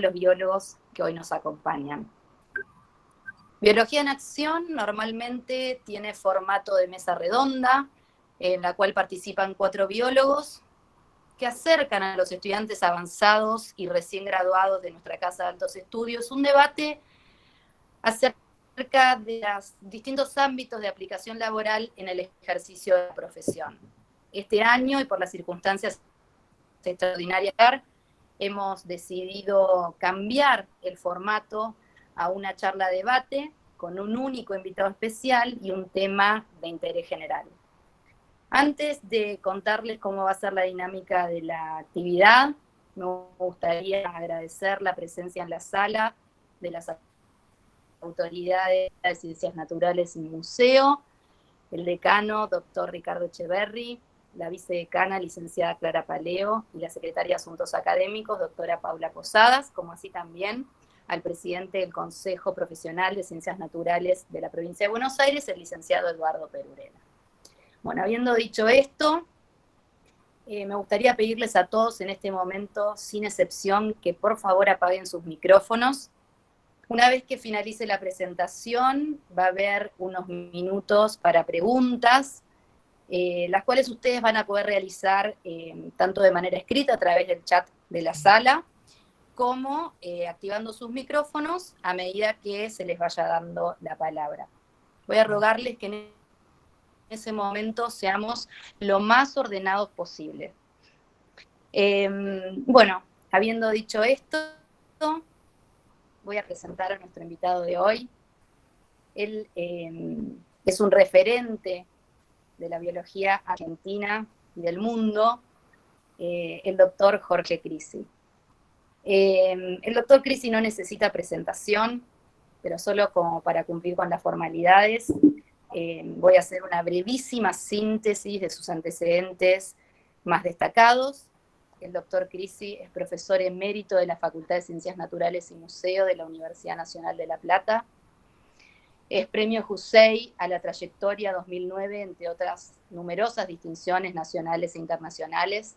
los biólogos que hoy nos acompañan. Biología en Acción normalmente tiene formato de mesa redonda, en la cual participan 4 biólogos que acercan a los estudiantes avanzados y recién graduados de nuestra Casa de Altos Estudios un debate acerca de los distintos ámbitos de aplicación laboral en el ejercicio de la profesión. Este año, y por las circunstancias extraordinarias, hemos decidido cambiar el formato a una charla debate con un único invitado especial y un tema de interés general. Antes de contarles cómo va a ser la dinámica de la actividad, me gustaría agradecer la presencia en la sala de las autoridades de Ciencias Naturales y Museo, el decano, doctor Ricardo Echeverri, la vicedecana, licenciada Clara Paleo, y la secretaria de Asuntos Académicos, doctora Paula Posadas, como así también al presidente del Consejo Profesional de Ciencias Naturales de la provincia de Buenos Aires, el licenciado Eduardo Perurena. Bueno, habiendo dicho esto, me gustaría pedirles a todos en este momento, sin excepción, que por favor apaguen sus micrófonos. Una vez que finalice la presentación, va a haber unos minutos para preguntas, las cuales ustedes van a poder realizar tanto de manera escrita a través del chat de la sala, como activando sus micrófonos a medida que se les vaya dando la palabra. Voy a rogarles que en ese momento seamos lo más ordenados posible. Bueno, habiendo dicho esto, voy a presentar a nuestro invitado de hoy. Él es un referente de la biología argentina y del mundo, el doctor Jorge Crisi. El doctor Crisi no necesita presentación, pero solo como para cumplir con las formalidades, voy a hacer una brevísima síntesis de sus antecedentes más destacados. El doctor Crisi es profesor emérito de la Facultad de Ciencias Naturales y Museo de la Universidad Nacional de La Plata. Es premio Jussey a la trayectoria 2009, entre otras numerosas distinciones nacionales e internacionales.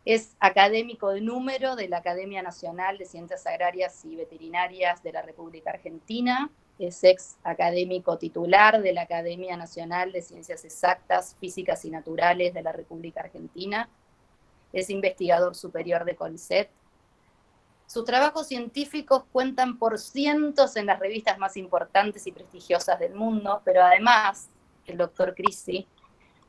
Es académico de número de la Academia Nacional de Ciencias Agrarias y Veterinarias de la República Argentina. Es ex académico titular de la Academia Nacional de Ciencias Exactas, Físicas y Naturales de la República Argentina. Es investigador superior de CONICET. Sus trabajos científicos cuentan por cientos en las revistas más importantes y prestigiosas del mundo, pero además, el doctor Crisi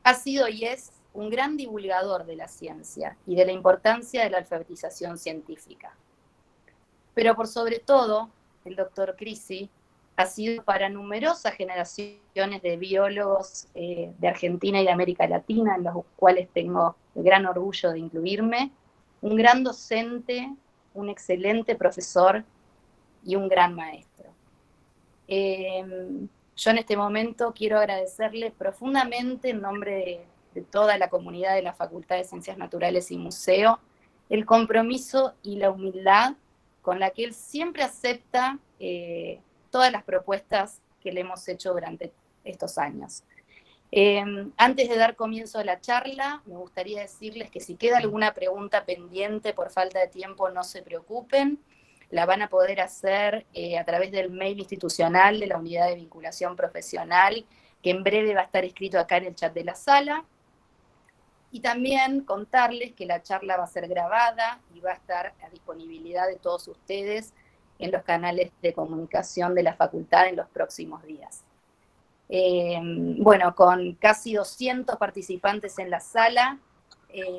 ha sido y es un gran divulgador de la ciencia y de la importancia de la alfabetización científica. Pero por sobre todo, el doctor Crisi ha sido para numerosas generaciones de biólogos de Argentina y de América Latina, en los cuales tengo el gran orgullo de incluirme, un gran docente, un excelente profesor y un gran maestro. Yo en este momento quiero agradecerle profundamente en nombre de toda la comunidad de la Facultad de Ciencias Naturales y Museo el compromiso y la humildad con la que él siempre acepta todas las propuestas que le hemos hecho durante estos años. Antes de dar comienzo a la charla, me gustaría decirles que si queda alguna pregunta pendiente por falta de tiempo, no se preocupen. La van a poder hacer a través del mail institucional de la Unidad de Vinculación Profesional, que en breve va a estar escrito acá en el chat de la sala. Y también contarles que la charla va a ser grabada y va a estar a disponibilidad de todos ustedes en los canales de comunicación de la facultad en los próximos días. Bueno, con casi 200 participantes en la sala,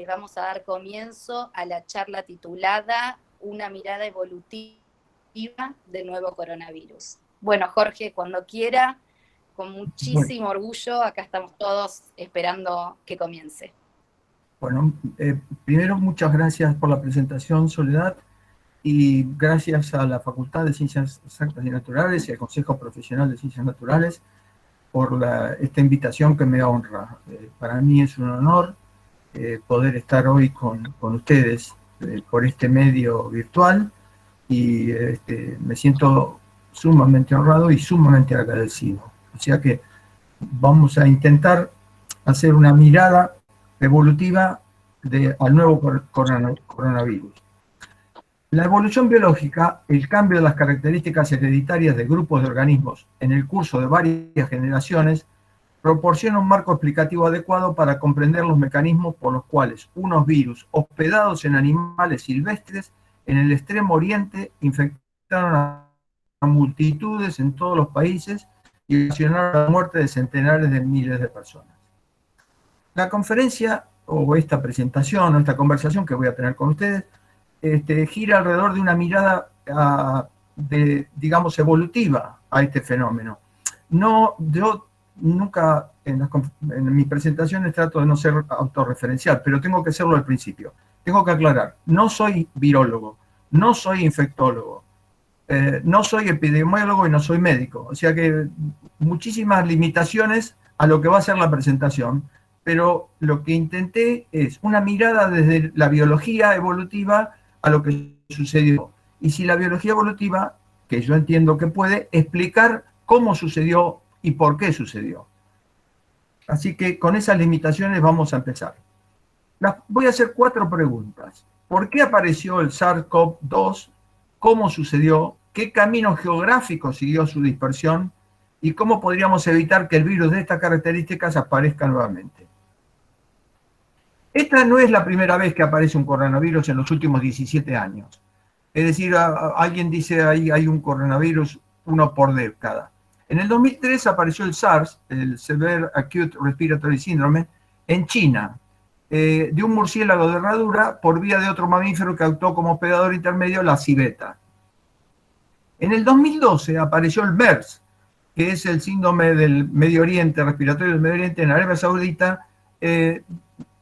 vamos a dar comienzo a la charla titulada Una mirada evolutiva del nuevo coronavirus. Bueno, Jorge, cuando quiera, con muchísimo orgullo, acá estamos todos esperando que comience. Bueno, primero muchas gracias por la presentación, Soledad, y gracias a la Facultad de Ciencias Exactas y Naturales y al Consejo Profesional de Ciencias Naturales por esta invitación que me honra. Para mí es un honor poder estar hoy con ustedes por este medio virtual y me siento sumamente honrado y sumamente agradecido. O sea que vamos a intentar hacer una mirada evolutiva al nuevo coronavirus. La evolución biológica, el cambio de las características hereditarias de grupos de organismos en el curso de varias generaciones, proporciona un marco explicativo adecuado para comprender los mecanismos por los cuales unos virus hospedados en animales silvestres en el extremo oriente infectaron a multitudes en todos los países y ocasionaron la muerte de centenares de miles de personas. La conferencia, o esta presentación, o esta conversación que voy a tener con ustedes, gira alrededor de una mirada, digamos, evolutiva a este fenómeno. No, yo nunca en mis presentaciones trato de no ser autorreferencial, pero tengo que serlo al principio. Tengo que aclarar, no soy virólogo, no soy infectólogo, no soy epidemiólogo y no soy médico. O sea que muchísimas limitaciones a lo que va a ser la presentación, pero lo que intenté es una mirada desde la biología evolutiva a lo que sucedió. Y si la biología evolutiva, que yo entiendo que puede, explicar cómo sucedió y por qué sucedió. Así que con esas limitaciones vamos a empezar. Voy a hacer 4 preguntas. ¿Por qué apareció el SARS-CoV-2? ¿Cómo sucedió? ¿Qué camino geográfico siguió su dispersión? ¿Y cómo podríamos evitar que el virus de estas características aparezca nuevamente? Esta no es la primera vez que aparece un coronavirus en los últimos 17 años. Es decir, alguien dice hay un coronavirus, uno por década. En el 2003 apareció el SARS, el Severe Acute Respiratory Syndrome, en China, de un murciélago de herradura por vía de otro mamífero que actuó como hospedador intermedio, la civeta. En el 2012 apareció el MERS, que es el síndrome del Medio Oriente, respiratorio del Medio Oriente en Arabia Saudita,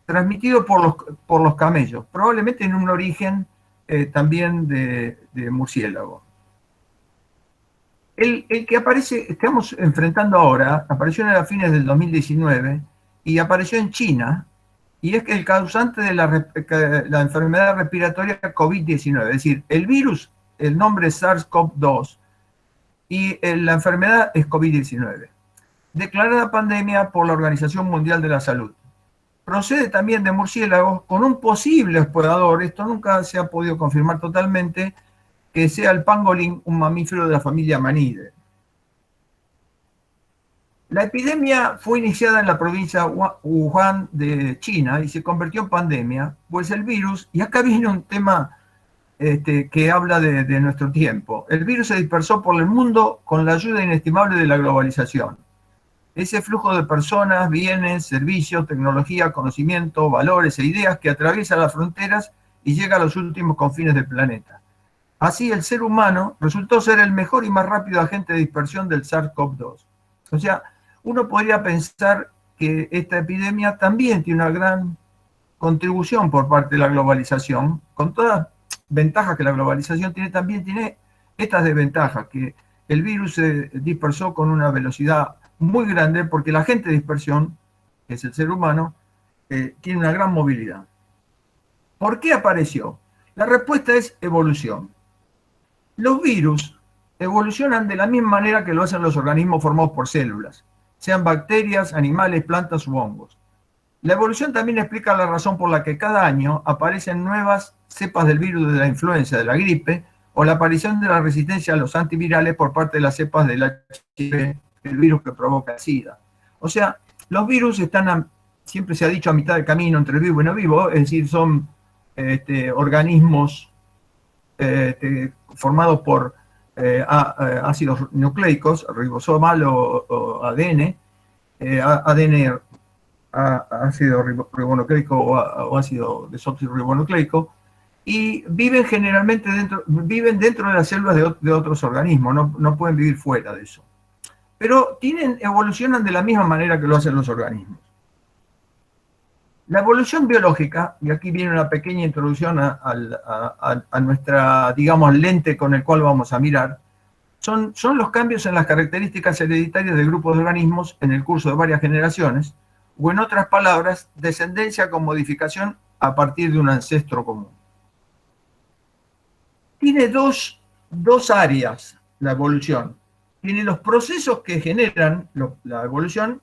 transmitido por los camellos, probablemente en un origen también de murciélago. El que estamos enfrentando ahora, apareció en fines del 2019 y apareció en China, y es que el causante de la enfermedad respiratoria COVID-19, es decir, el virus, el nombre es SARS-CoV-2 y la enfermedad es COVID-19, declarada pandemia por la Organización Mundial de la Salud. Procede también de murciélagos con un posible hospedador, esto nunca se ha podido confirmar totalmente, que sea el pangolín, un mamífero de la familia Manidae. La epidemia fue iniciada en la provincia de Wuhan de China y se convirtió en pandemia, pues el virus, y acá viene un tema que habla de nuestro tiempo, el virus se dispersó por el mundo con la ayuda inestimable de la globalización. Ese flujo de personas, bienes, servicios, tecnología, conocimiento, valores e ideas que atraviesa las fronteras y llega a los últimos confines del planeta. Así, el ser humano resultó ser el mejor y más rápido agente de dispersión del SARS-CoV-2. O sea, uno podría pensar que esta epidemia también tiene una gran contribución por parte de la globalización, con todas las ventajas que la globalización tiene, también tiene estas desventajas, que el virus se dispersó con una velocidad muy grande porque el agente de dispersión, que es el ser humano, tiene una gran movilidad. ¿Por qué apareció? La respuesta es evolución. Los virus evolucionan de la misma manera que lo hacen los organismos formados por células, sean bacterias, animales, plantas u hongos. La evolución también explica la razón por la que cada año aparecen nuevas cepas del virus de la influenza, de la gripe, o la aparición de la resistencia a los antivirales por parte de las cepas del HIV, el virus que provoca el SIDA. O sea, los virus están, siempre se ha dicho, a mitad del camino entre vivo y no vivo, es decir, son organismos formados por ácidos nucleicos, ribosomal o ADN, ADN, ácido ribonucleico o ácido desoxirribonucleico, y viven generalmente dentro de las células de otros organismos, no pueden vivir fuera de eso. Pero evolucionan de la misma manera que lo hacen los organismos. La evolución biológica, y aquí viene una pequeña introducción a nuestra, digamos, lente con el cual vamos a mirar, son los cambios en las características hereditarias de grupos de organismos en el curso de varias generaciones, o en otras palabras, descendencia con modificación a partir de un ancestro común. Tiene dos áreas la evolución. Tiene los procesos que generan la evolución,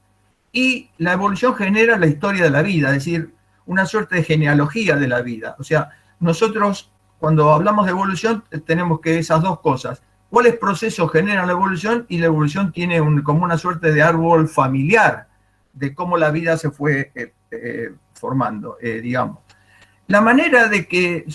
y la evolución genera la historia de la vida, es decir, una suerte de genealogía de la vida. O sea, nosotros cuando hablamos de evolución, tenemos que esas dos cosas. ¿Cuáles procesos generan la evolución? Y la evolución tiene como una suerte de árbol familiar de cómo la vida se fue formando, digamos. La manera de que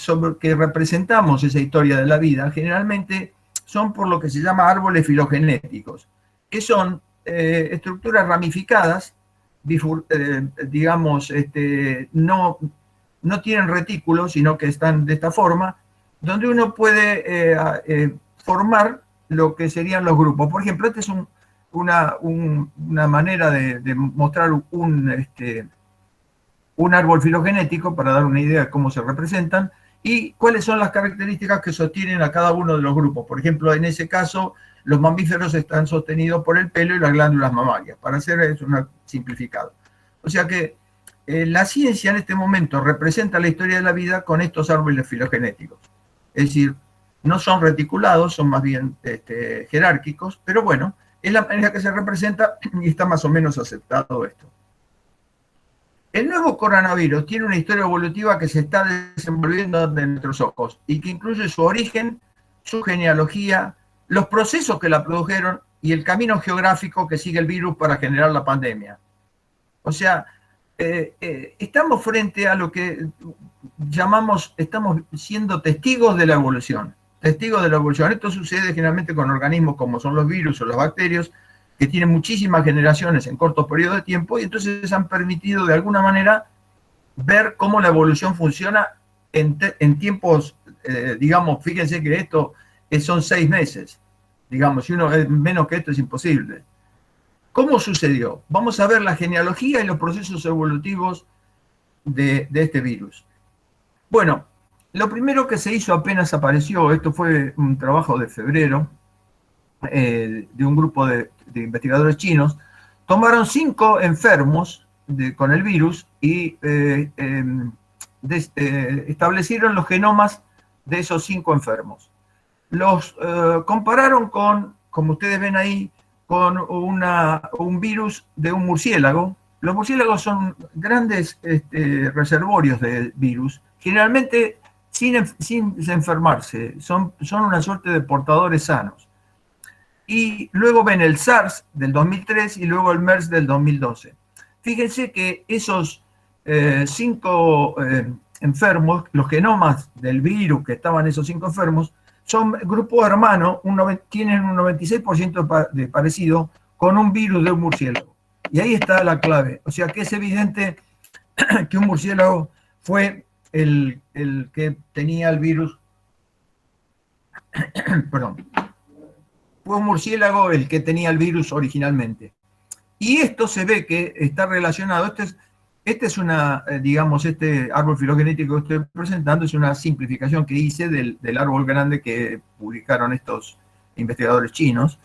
representamos esa historia de la vida generalmente son por lo que se llama árboles filogenéticos, que son estructuras ramificadas, digamos, no tienen retículos, sino que están de esta forma, donde uno puede formar lo que serían los grupos. Por ejemplo, esta es una manera de mostrar un árbol filogenético para dar una idea de cómo se representan y cuáles son las características que sostienen a cada uno de los grupos. Por ejemplo, en ese caso, los mamíferos están sostenidos por el pelo y las glándulas mamarias, para hacer eso simplificado. O sea que la ciencia en este momento representa la historia de la vida con estos árboles filogenéticos. Es decir, no son reticulados, son más bien jerárquicos, pero bueno, es la manera que se representa y está más o menos aceptado esto. El nuevo coronavirus tiene una historia evolutiva que se está desenvolviendo ante nuestros ojos y que incluye su origen, su genealogía, los procesos que la produjeron y el camino geográfico que sigue el virus para generar la pandemia. O sea, estamos frente a lo que estamos siendo testigos de la evolución. Testigos de la evolución. Esto sucede generalmente con organismos como son los virus o los bacterios, que tienen muchísimas generaciones en cortos periodos de tiempo, y entonces han permitido de alguna manera ver cómo la evolución funciona en tiempos, digamos, fíjense que esto son 6 meses, digamos, si uno es menos que esto es imposible. ¿Cómo sucedió? Vamos a ver la genealogía y los procesos evolutivos de este virus. Bueno, lo primero que se hizo apenas apareció, esto fue un trabajo de febrero, de un grupo de investigadores chinos, tomaron 5 enfermos con el virus y establecieron los genomas de esos 5 enfermos. Los compararon con, como ustedes ven ahí, con un virus de un murciélago. Los murciélagos son grandes reservorios de virus, generalmente sin enfermarse, son una suerte de portadores sanos. Y luego ven el SARS del 2003 y luego el MERS del 2012. Fíjense que esos 5 enfermos, los genomas del virus que estaban esos 5 enfermos, son grupo hermano, tienen un 96% de parecido con un virus de un murciélago. Y ahí está la clave. O sea que es evidente que un murciélago fue el que tenía el virus. Perdón. Fue un murciélago el que tenía el virus originalmente. Y esto se ve que está relacionado. Este es digamos, este árbol filogenético que estoy presentando es una simplificación que hice del árbol grande que publicaron estos investigadores chinos.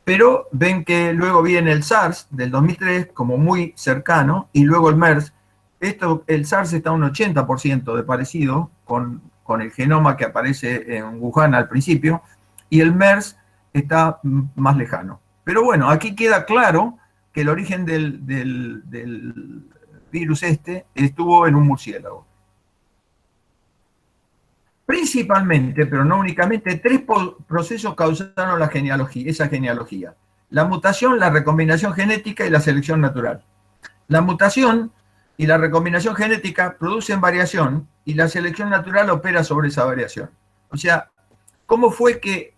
Pero ven que luego viene el SARS del 2003 como muy cercano y luego el MERS. El SARS está a un 80% de parecido con el genoma que aparece en Wuhan al principio y el MERS está más lejano. Pero bueno, aquí queda claro que el origen del virus estuvo en un murciélago. Principalmente, pero no únicamente, 3 procesos causaron esa genealogía. La mutación, la recombinación genética y la selección natural. La mutación y la recombinación genética producen variación y la selección natural opera sobre esa variación. O sea, ¿cómo fue que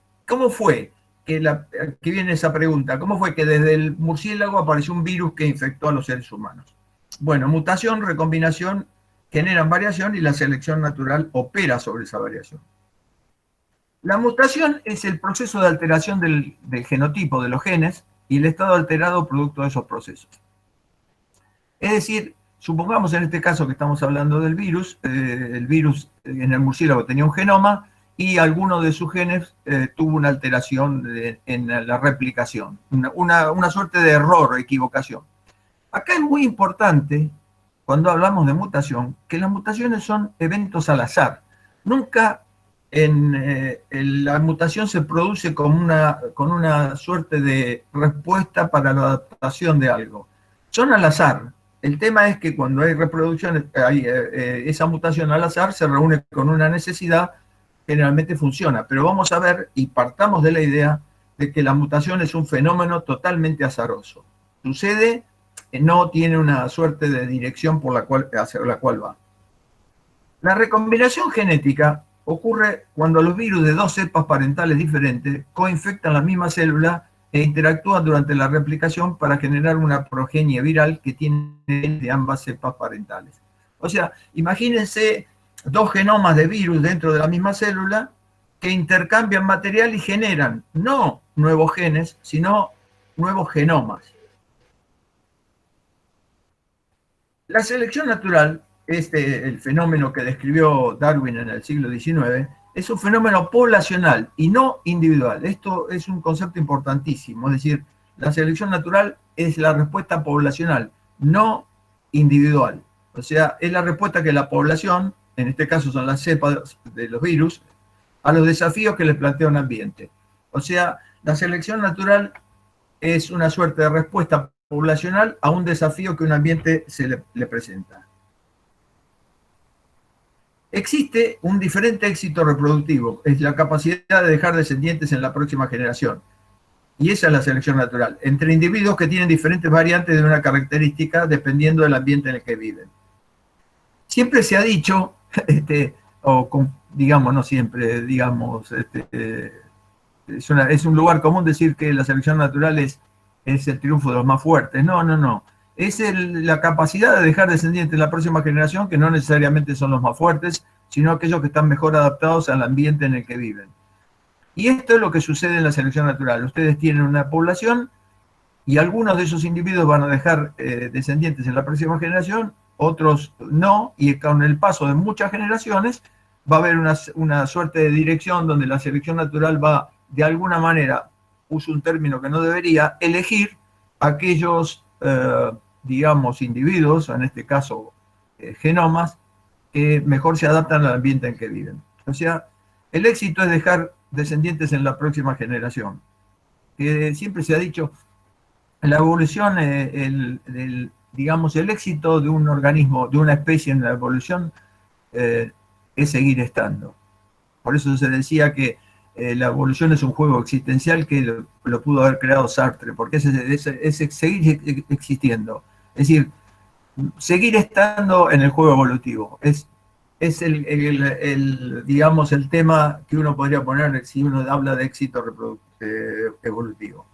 viene esa pregunta? ¿Cómo fue que desde el murciélago apareció un virus que infectó a los seres humanos? Bueno, mutación, recombinación generan variación y la selección natural opera sobre esa variación. La mutación es el proceso de alteración del genotipo de los genes y el estado alterado producto de esos procesos. Es decir, supongamos en este caso que estamos hablando del virus, el virus en el murciélago tenía un genoma y alguno de sus genes tuvo una alteración en la replicación, una suerte de error o equivocación. Acá es muy importante, cuando hablamos de mutación, que las mutaciones son eventos al azar. Nunca la mutación se produce con una suerte de respuesta para la adaptación de algo. Son al azar. El tema es que cuando hay reproducción, esa mutación al azar se reúne con una necesidad generalmente funciona. Pero vamos a ver y partamos de la idea de que la mutación es un fenómeno totalmente azaroso. Sucede, no tiene una suerte de dirección por hacia la cual va. La recombinación genética ocurre cuando los virus de dos cepas parentales diferentes coinfectan la misma célula e interactúan durante la replicación para generar una progenie viral que tiene de ambas cepas parentales. O sea, imagínense dos genomas de virus dentro de la misma célula que intercambian material y generan no nuevos genes, sino nuevos genomas. La selección natural, el fenómeno que describió Darwin en el siglo XIX, es un fenómeno poblacional y no individual. Esto es un concepto importantísimo, es decir, la selección natural es la respuesta poblacional, no individual. O sea, es la respuesta que la población, en este caso son las cepas de los virus, a los desafíos que les plantea un ambiente. O sea, la selección natural es una suerte de respuesta poblacional a un desafío que un ambiente le presenta. Existe un diferente éxito reproductivo, es la capacidad de dejar descendientes en la próxima generación. Y esa es la selección natural, entre individuos que tienen diferentes variantes de una característica dependiendo del ambiente en el que viven. Siempre se ha dicho, digamos, no siempre, digamos, es un lugar común decir que la selección natural es el triunfo de los más fuertes. No, no, no. Es la capacidad de dejar descendientes en la próxima generación, que no necesariamente son los más fuertes, sino aquellos que están mejor adaptados al ambiente en el que viven. Y esto es lo que sucede en la selección natural. Ustedes tienen una población y algunos de esos individuos van a dejar descendientes en la próxima generación, otros no, y con el paso de muchas generaciones va a haber una suerte de dirección donde la selección natural va, de alguna manera, uso un término que no debería, elegir aquellos, digamos, individuos, en este caso genomas, que mejor se adaptan al ambiente en que viven. O sea, el éxito es dejar descendientes en la próxima generación. Siempre se ha dicho, la evolución, digamos, el éxito de un organismo, de una especie en la evolución, es seguir estando. Por eso se decía que la evolución es un juego existencial que lo pudo haber creado Sartre, porque es seguir existiendo. Es decir, seguir estando en el juego evolutivo. Es digamos, el tema que uno podría poner si uno habla de éxito evolutivo.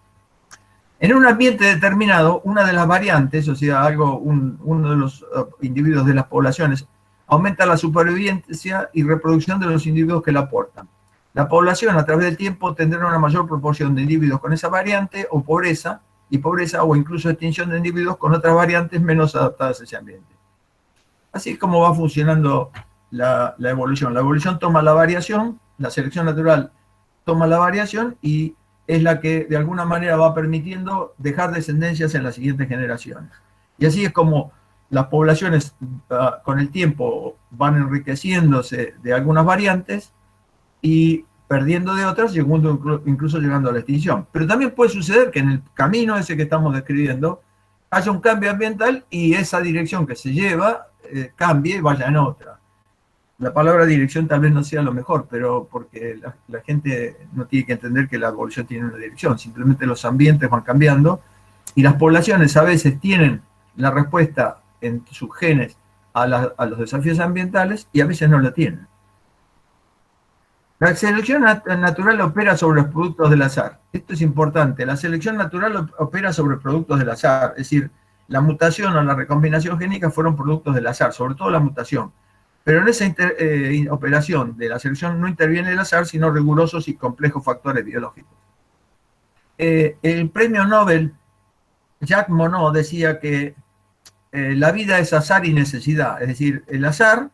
En un ambiente determinado, una de las variantes, o sea, uno de los individuos de las poblaciones, aumenta la supervivencia y reproducción de los individuos que la aportan. La población a través del tiempo tendrá una mayor proporción de individuos con esa variante o pobreza o incluso extinción de individuos con otras variantes menos adaptadas a ese ambiente. Así es como va funcionando la evolución. La evolución toma la variación, la selección natural toma la variación y es la que de alguna manera va permitiendo dejar descendencias en las siguientes generaciones. Y así es como las poblaciones con el tiempo van enriqueciéndose de algunas variantes y perdiendo de otras, incluso llegando a la extinción. Pero también puede suceder que en el camino ese que estamos describiendo haya un cambio ambiental y esa dirección que se lleva cambie y vaya en otra. La palabra dirección tal vez no sea lo mejor, pero porque la gente no tiene que entender que la evolución tiene una dirección, simplemente los ambientes van cambiando y las poblaciones a veces tienen la respuesta en sus genes a los desafíos ambientales y a veces no la tienen. La selección natural opera sobre los productos del azar. Esto es importante. La selección natural opera sobre productos del azar, es decir, la mutación o la recombinación génica fueron productos del azar, sobre todo la mutación. Pero en esa operación de la selección no interviene el azar, sino rigurosos y complejos factores biológicos. El premio Nobel, Jacques Monod, decía que la vida es azar y necesidad, es decir, el azar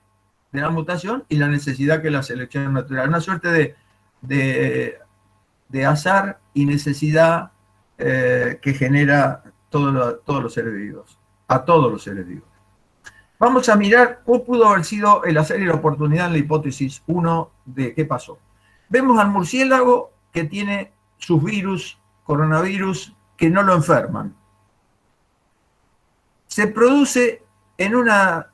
de la mutación y la necesidad que es la selección natural. Una suerte de azar y necesidad que genera todos los seres vivos, a todos los seres vivos. Vamos a mirar cuál pudo haber sido el azar y la oportunidad en la hipótesis 1 de qué pasó. Vemos al murciélago que tiene sus virus, coronavirus, que no lo enferman. Se produce en una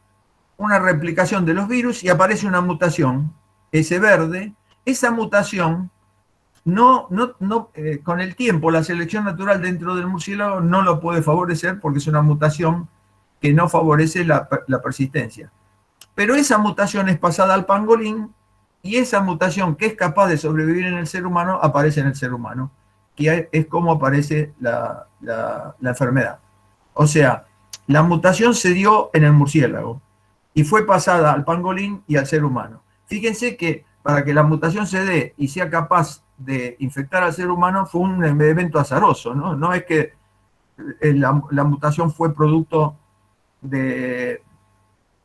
replicación de los virus y aparece una mutación, ese verde, esa mutación con el tiempo la selección natural dentro del murciélago no lo puede favorecer porque es una mutación que no favorece la persistencia. Pero esa mutación es pasada al pangolín y esa mutación que es capaz de sobrevivir en el ser humano aparece en el ser humano, que es como aparece la enfermedad. O sea, la mutación se dio en el murciélago y fue pasada al pangolín y al ser humano. Fíjense que para que la mutación se dé y sea capaz de infectar al ser humano fue un evento azaroso, ¿no? No es que la mutación fue producto de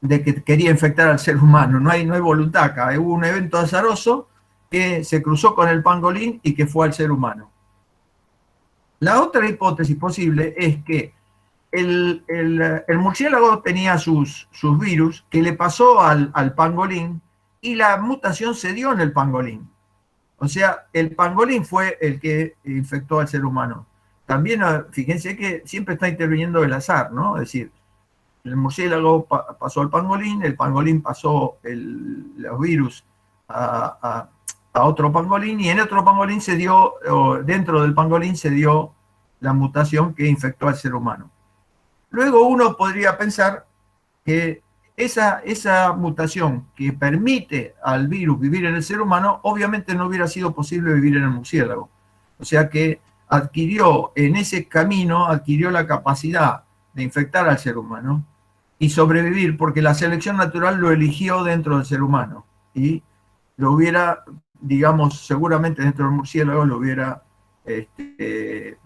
que quería infectar al ser humano, no hay voluntad acá, hubo un evento azaroso que se cruzó con el pangolín y que fue al ser humano. La otra hipótesis posible es que el murciélago tenía sus virus que le pasó al pangolín y la mutación se dio en el pangolín. O sea, el pangolín fue el que infectó al ser humano. También, fíjense que siempre está interviniendo el azar, ¿no? Es decir, el murciélago pasó al pangolín, el pangolín pasó los virus a otro pangolín y en otro pangolín se dio, dentro del pangolín se dio la mutación que infectó al ser humano. Luego uno podría pensar que esa mutación que permite al virus vivir en el ser humano, obviamente no hubiera sido posible vivir en el murciélago. O sea que en ese camino, adquirió la capacidad de infectar al ser humano y sobrevivir, porque la selección natural lo eligió dentro del ser humano. Y lo hubiera, digamos, seguramente dentro del murciélago lo hubiera ese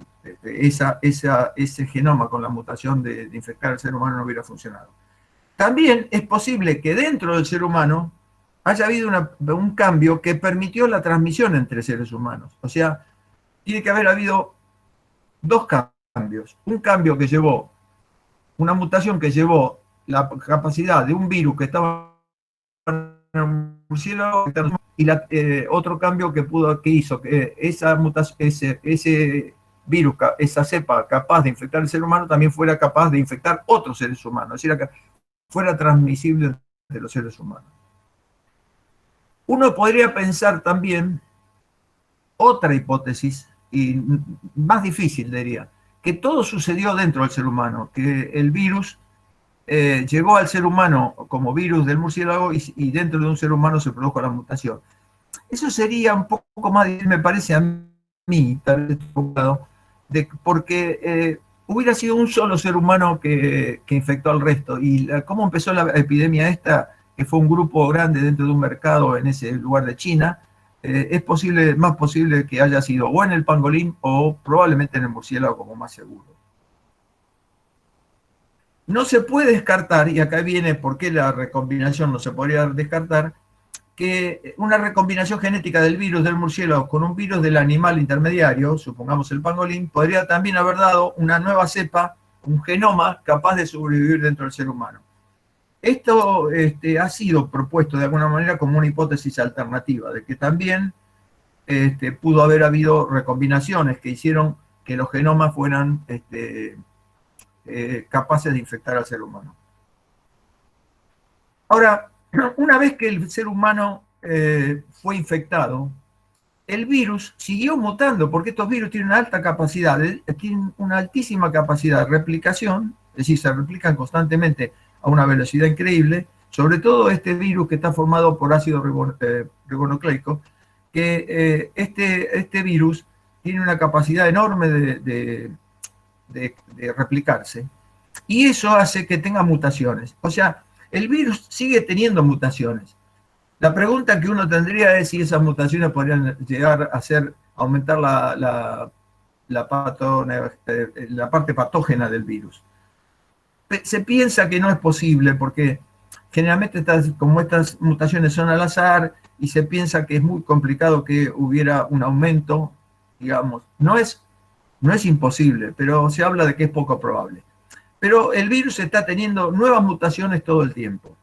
genoma con la mutación de infectar al ser humano no hubiera funcionado. También es posible que dentro del ser humano haya habido un cambio que permitió la transmisión entre seres humanos. O sea, tiene que haber habido dos cambios. Un cambio que llevó, una mutación que llevó la capacidad de un virus que estaba en el murciélago y otro cambio que hizo que esa mutación, ese virus, esa cepa capaz de infectar al ser humano también fuera capaz de infectar otros seres humanos. Es decir, fuera transmisible entre los seres humanos. Uno podría pensar también otra hipótesis, y más difícil diría, que todo sucedió dentro del ser humano, que el virus llegó al ser humano como virus del murciélago y dentro de un ser humano se produjo la mutación. Eso sería un poco más, me parece a mí, tal vez, porque hubiera sido un solo ser humano que infectó al resto. Y cómo empezó la epidemia esta, que fue un grupo grande dentro de un mercado en ese lugar de China, es más posible que haya sido o en el pangolín o probablemente en el murciélago como más seguro. No se puede descartar, y acá viene por qué la recombinación no se podría descartar, que una recombinación genética del virus del murciélago con un virus del animal intermediario, supongamos el pangolín, podría también haber dado una nueva cepa, un genoma capaz de sobrevivir dentro del ser humano. Esto ha sido propuesto de alguna manera como una hipótesis alternativa, de que también pudo haber habido recombinaciones que hicieron que los genomas fueran capaces de infectar al ser humano. Ahora, una vez que el ser humano fue infectado, el virus siguió mutando, porque estos virus tienen una alta capacidad, tienen una altísima capacidad de replicación, es decir, se replican constantemente a una velocidad increíble, sobre todo este virus que está formado por ácido ribonucleico, que este virus tiene una capacidad enorme de replicarse, y eso hace que tenga mutaciones. O sea, el virus sigue teniendo mutaciones. La pregunta que uno tendría es si esas mutaciones podrían llegar a aumentar la parte patógena del virus. Se piensa que no es posible porque generalmente como estas mutaciones son al azar y se piensa que es muy complicado que hubiera un aumento, digamos. No es imposible, pero se habla de que es poco probable. Pero el virus está teniendo nuevas mutaciones todo el tiempo.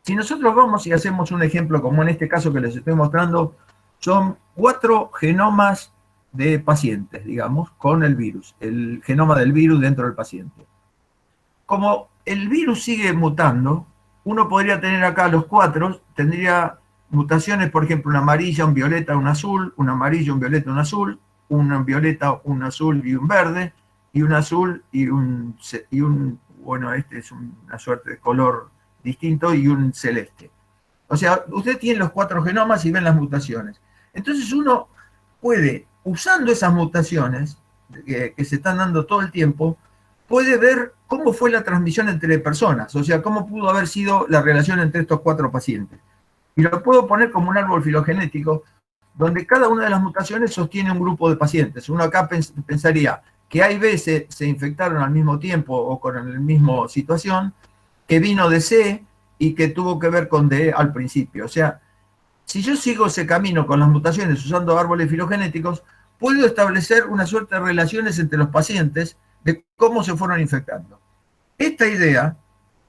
Si nosotros vamos y hacemos un ejemplo, como en este caso que les estoy mostrando, son 4 genomas de pacientes, digamos, con el virus, el genoma del virus dentro del paciente. Como el virus sigue mutando, uno podría tener acá los 4, tendría mutaciones, por ejemplo, una amarilla, un violeta, un azul, un amarillo, un violeta, un azul, un violeta, un azul y un verde, y un azul bueno, este es una suerte de color distinto, y un celeste. O sea, usted tiene los 4 genomas y ven las mutaciones. Entonces uno puede, usando esas mutaciones que se están dando todo el tiempo, puede ver cómo fue la transmisión entre personas, o sea, cómo pudo haber sido la relación entre estos 4 pacientes. Y lo puedo poner como un árbol filogenético, donde cada una de las mutaciones sostiene un grupo de pacientes. Uno acá pensaría que A y B se infectaron al mismo tiempo o con la misma situación, que vino de C y que tuvo que ver con D al principio. O sea, si yo sigo ese camino con las mutaciones usando árboles filogenéticos, puedo establecer una suerte de relaciones entre los pacientes de cómo se fueron infectando. Esta idea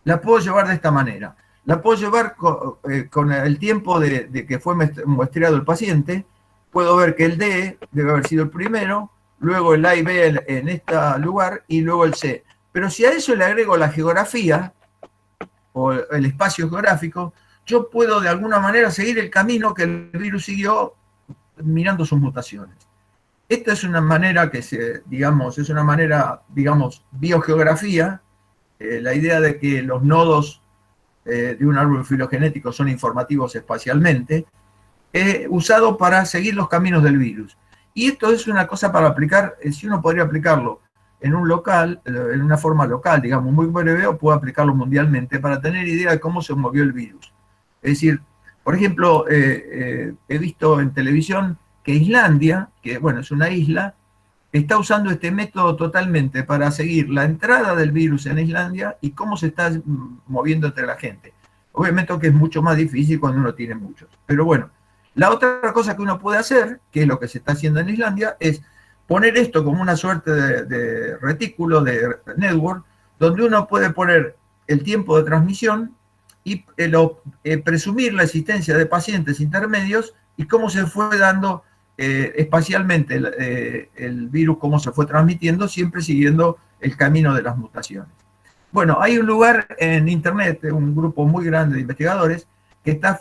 la puedo llevar de esta manera. La puedo llevar con el tiempo de que fue muestreado el paciente. Puedo ver que el D debe haber sido el primero, luego el A y B en este lugar, y luego el C. Pero si a eso le agrego la geografía, o el espacio geográfico, yo puedo de alguna manera seguir el camino que el virus siguió mirando sus mutaciones. Esta es una manera que es una manera, biogeografía, la idea de que los nodos de un árbol filogenético son informativos espacialmente, usado para seguir los caminos del virus. Y esto es una cosa para aplicar, si uno podría aplicarlo en un local, en una forma local, digamos, muy breve, o puedo aplicarlo mundialmente para tener idea de cómo se movió el virus. Es decir, por ejemplo, he visto en televisión que Islandia, que bueno, es una isla, está usando este método totalmente para seguir la entrada del virus en Islandia y cómo se está moviendo entre la gente. Obviamente que es mucho más difícil cuando uno tiene muchos. Pero bueno, la otra cosa que uno puede hacer, que es lo que se está haciendo en Islandia, es poner esto como una suerte de retículo, de network, donde uno puede poner el tiempo de transmisión y presumir la existencia de pacientes intermedios y cómo se fue dando espacialmente el virus, cómo se fue transmitiendo, siempre siguiendo el camino de las mutaciones. Bueno, hay un lugar en Internet, un grupo muy grande de investigadores, que está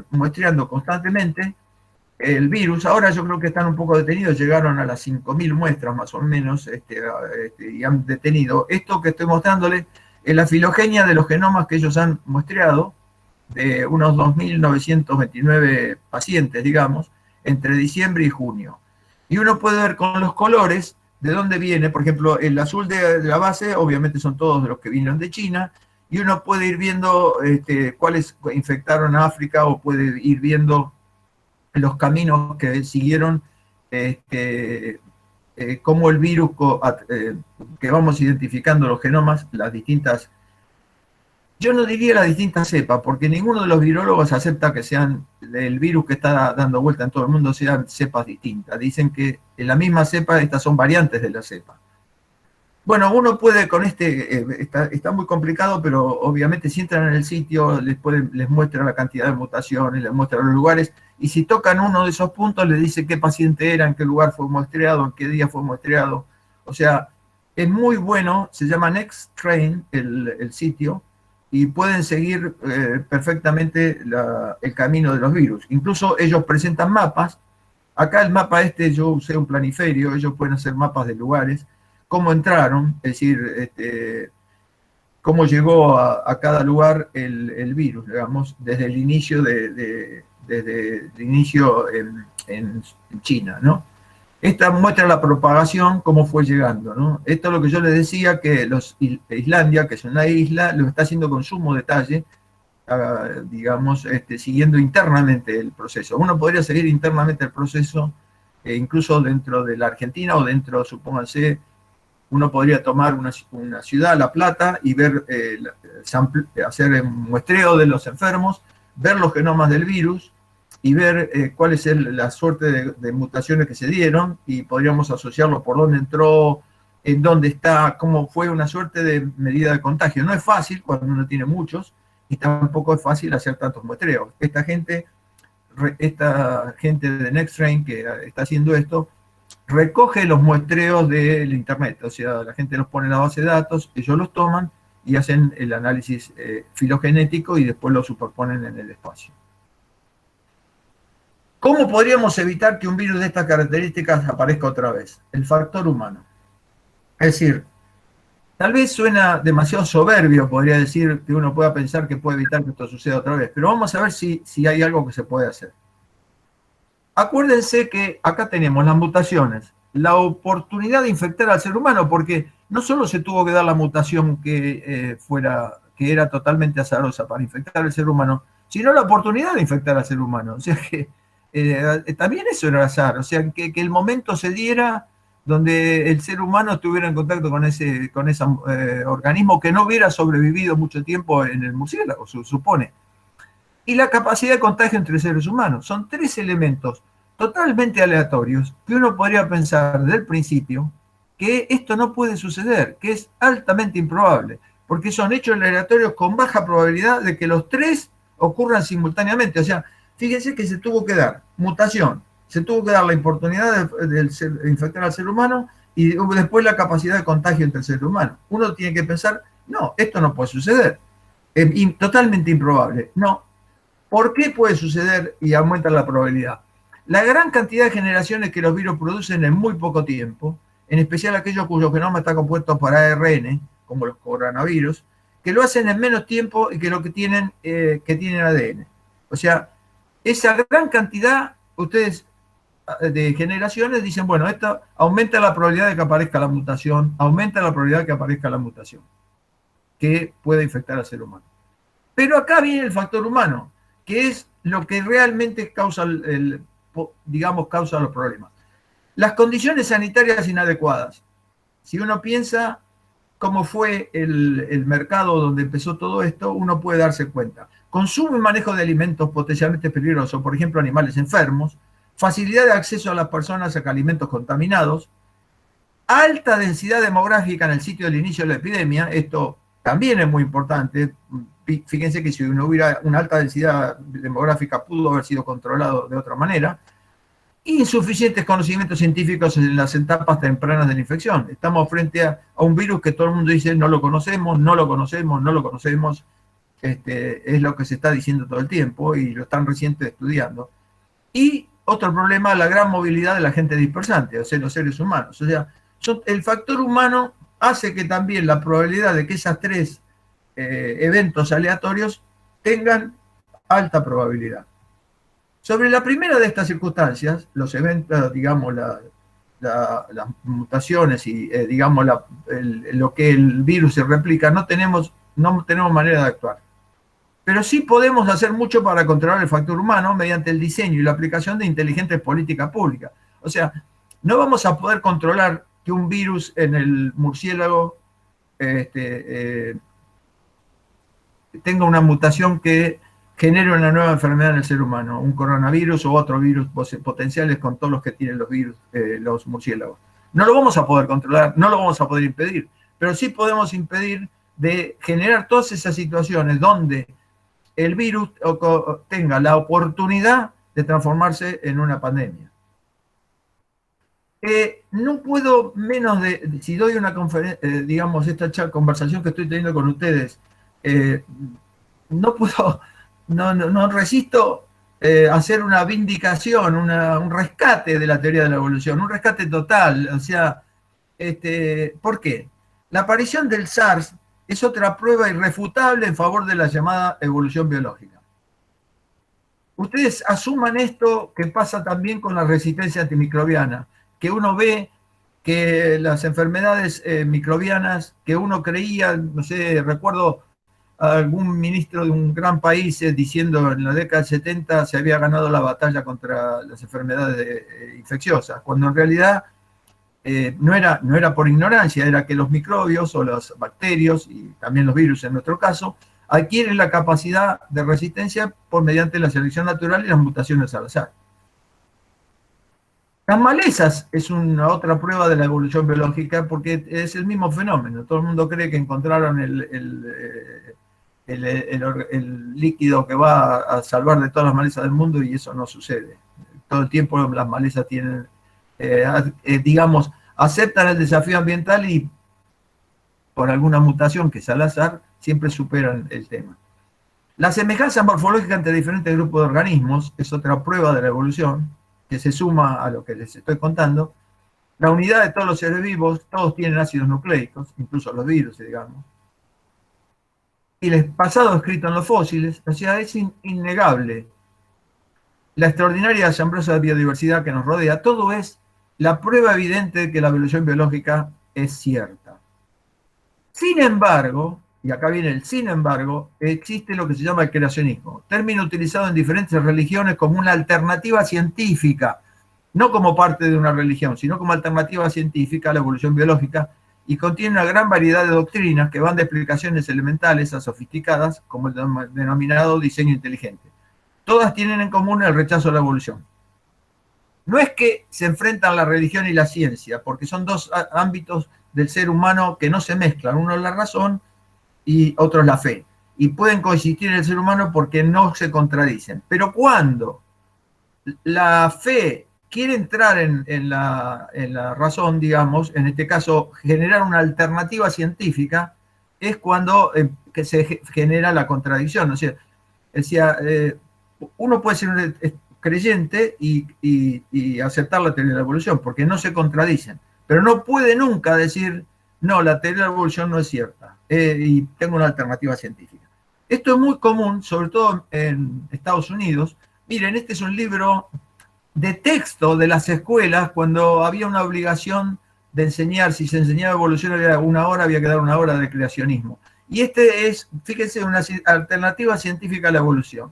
muestreando constantemente el virus. Ahora yo creo que están un poco detenidos, llegaron a las 5.000 muestras más o menos, y han detenido. Esto que estoy mostrándoles es la filogenia de los genomas que ellos han muestreado, de unos 2.929 pacientes, digamos, entre diciembre y junio. Y uno puede ver con los colores de dónde viene. Por ejemplo, el azul de la base, obviamente son todos de los que vinieron de China, y uno puede ir viendo cuáles infectaron a África, o puede ir viendo los caminos que siguieron, cómo el virus, que vamos identificando los genomas, las distintas. Yo no diría las distintas cepas, porque ninguno de los virólogos acepta que sean el virus que está dando vuelta en todo el mundo, sean cepas distintas. Dicen que en la misma cepa, estas son variantes de la cepa. Bueno, uno puede con está muy complicado, pero obviamente si entran en el sitio, les muestra la cantidad de mutaciones, les muestra los lugares, y si tocan uno de esos puntos, les dice qué paciente era, en qué lugar fue muestreado, en qué día fue muestreado. O sea, es muy bueno, se llama NextStrain el sitio, y pueden seguir perfectamente el camino de los virus. Incluso ellos presentan mapas. Acá el mapa yo usé un planiferio, ellos pueden hacer mapas de lugares, cómo entraron, es decir, cómo llegó a cada lugar el virus, digamos, desde el inicio, desde el inicio en China, ¿no? Esta muestra la propagación, cómo fue llegando, ¿no? Esto es lo que yo les decía, que Islandia, que es una isla, lo está haciendo con sumo detalle, digamos, siguiendo internamente el proceso. Uno podría seguir internamente el proceso, incluso dentro de la Argentina o dentro, supónganse, uno podría tomar una ciudad, La Plata, y ver, hacer un muestreo de los enfermos, ver los genomas del virus, y ver cuál es la suerte de mutaciones que se dieron, y podríamos asociarlo por dónde entró, en dónde está, cómo fue una suerte de medida de contagio. No es fácil cuando uno tiene muchos, y tampoco es fácil hacer tantos muestreos. Esta gente de NextStrain que está haciendo esto, recoge los muestreos del Internet, o sea, la gente los pone en la base de datos, ellos los toman y hacen el análisis filogenético y después lo superponen en el espacio. ¿Cómo podríamos evitar que un virus de estas características aparezca otra vez? El factor humano. Es decir, tal vez suena demasiado soberbio, podría decir, que uno pueda pensar que puede evitar que esto suceda otra vez, pero vamos a ver si hay algo que se puede hacer. Acuérdense que acá tenemos las mutaciones, la oportunidad de infectar al ser humano, porque no solo se tuvo que dar la mutación que era totalmente azarosa para infectar al ser humano, sino la oportunidad de infectar al ser humano. O sea que también eso era azar, o sea que el momento se diera donde el ser humano estuviera en contacto con ese organismo que no hubiera sobrevivido mucho tiempo en el murciélago, supone. Y la capacidad de contagio entre seres humanos. Son tres elementos totalmente aleatorios que uno podría pensar desde el principio que esto no puede suceder, que es altamente improbable, porque son hechos aleatorios con baja probabilidad de que los tres ocurran simultáneamente. O sea, fíjense que se tuvo que dar mutación, se tuvo que dar la oportunidad de infectar al ser humano y después la capacidad de contagio entre el ser humano. Uno tiene que pensar, no, esto no puede suceder, es totalmente improbable. No. ¿Por qué puede suceder y aumenta la probabilidad? La gran cantidad de generaciones que los virus producen en muy poco tiempo, en especial aquellos cuyo genoma está compuesto por ARN, como los coronavirus, que lo hacen en menos tiempo y que lo que tienen ADN. O sea, esa gran cantidad, ustedes de generaciones dicen, bueno, esto aumenta la probabilidad de que aparezca la mutación, aumenta la probabilidad de que aparezca la mutación, que puede infectar al ser humano. Pero acá viene el factor humano, que es lo que realmente causa causa los problemas. Las condiciones sanitarias inadecuadas. Si uno piensa cómo fue el mercado donde empezó todo esto, uno puede darse cuenta. Consumo y manejo de alimentos potencialmente peligrosos, por ejemplo, animales enfermos, facilidad de acceso a las personas a alimentos contaminados, alta densidad demográfica en el sitio del inicio de la epidemia, esto también es muy importante. Fíjense que si no hubiera una alta densidad demográfica pudo haber sido controlado de otra manera. Insuficientes conocimientos científicos en las etapas tempranas de la infección. Estamos frente a un virus que todo el mundo dice no lo conocemos, no lo conocemos, no lo conocemos. Es lo que se está diciendo todo el tiempo y lo están recientes estudiando. Y otro problema, la gran movilidad de la gente dispersante, o sea, los seres humanos. O sea, el factor humano hace que también la probabilidad de que esas tres eventos aleatorios tengan alta probabilidad. Sobre la primera de estas circunstancias, los eventos, digamos, las mutaciones y, digamos, lo que el virus se replica, no tenemos manera de actuar. Pero sí podemos hacer mucho para controlar el factor humano mediante el diseño y la aplicación de inteligentes políticas públicas. O sea, no vamos a poder controlar que un virus en el murciélago tenga una mutación que genere una nueva enfermedad en el ser humano, un coronavirus o otro virus potenciales con todos los que tienen los virus, los murciélagos. No lo vamos a poder controlar, no lo vamos a poder impedir, pero sí podemos impedir de generar todas esas situaciones donde el virus tenga la oportunidad de transformarse en una pandemia. No puedo menos si doy una conferencia, digamos, esta conversación que estoy teniendo con ustedes, no puedo, no resisto hacer una vindicación, un rescate de la teoría de la evolución, un rescate total. O sea, ¿por qué? La aparición del SARS es otra prueba irrefutable en favor de la llamada evolución biológica. Ustedes asuman esto que pasa también con la resistencia antimicrobiana, que uno ve que las enfermedades microbianas que uno creía, no sé, recuerdo a algún ministro de un gran país diciendo en la década del 70 se había ganado la batalla contra las enfermedades infecciosas, cuando en realidad no era por ignorancia, era que los microbios o los bacterios, y también los virus en nuestro caso, adquieren la capacidad de resistencia mediante la selección natural y las mutaciones al azar. Las malezas es una otra prueba de la evolución biológica porque es el mismo fenómeno. Todo el mundo cree que encontraron el líquido que va a salvar de todas las malezas del mundo y eso no sucede. Todo el tiempo las malezas tienen, digamos, aceptan el desafío ambiental y por alguna mutación que es al azar, siempre superan el tema. La semejanza morfológica entre diferentes grupos de organismos es otra prueba de la evolución, que se suma a lo que les estoy contando. La unidad de todos los seres vivos, todos tienen ácidos nucleicos, incluso los virus, digamos. Y el pasado escrito en los fósiles, o sea, es innegable. La extraordinaria y asombrosa biodiversidad que nos rodea, todo es la prueba evidente de que la evolución biológica es cierta. Sin embargo, y acá viene el sin embargo, existe lo que se llama el creacionismo, término utilizado en diferentes religiones como una alternativa científica, no como parte de una religión, sino como alternativa científica a la evolución biológica, y contiene una gran variedad de doctrinas que van de explicaciones elementales a sofisticadas, como el denominado diseño inteligente. Todas tienen en común el rechazo a la evolución. No es que se enfrentan la religión y la ciencia, porque son dos ámbitos del ser humano que no se mezclan, uno es la razón y otro es la fe, y pueden coexistir en el ser humano porque no se contradicen. Pero cuando la fe quiere entrar en la razón, digamos, en este caso generar una alternativa científica, es cuando que se genera la contradicción. O sea, uno puede ser un creyente y aceptar la teoría de la evolución, porque no se contradicen, pero no puede nunca decir, no, la teoría de la evolución no es cierta, y tengo una alternativa científica. Esto es muy común, sobre todo en Estados Unidos. Miren, este es un libro de texto de las escuelas cuando había una obligación de enseñar, si se enseñaba evolución había una hora, había que dar una hora de creacionismo. Y este es, fíjense, una alternativa científica a la evolución.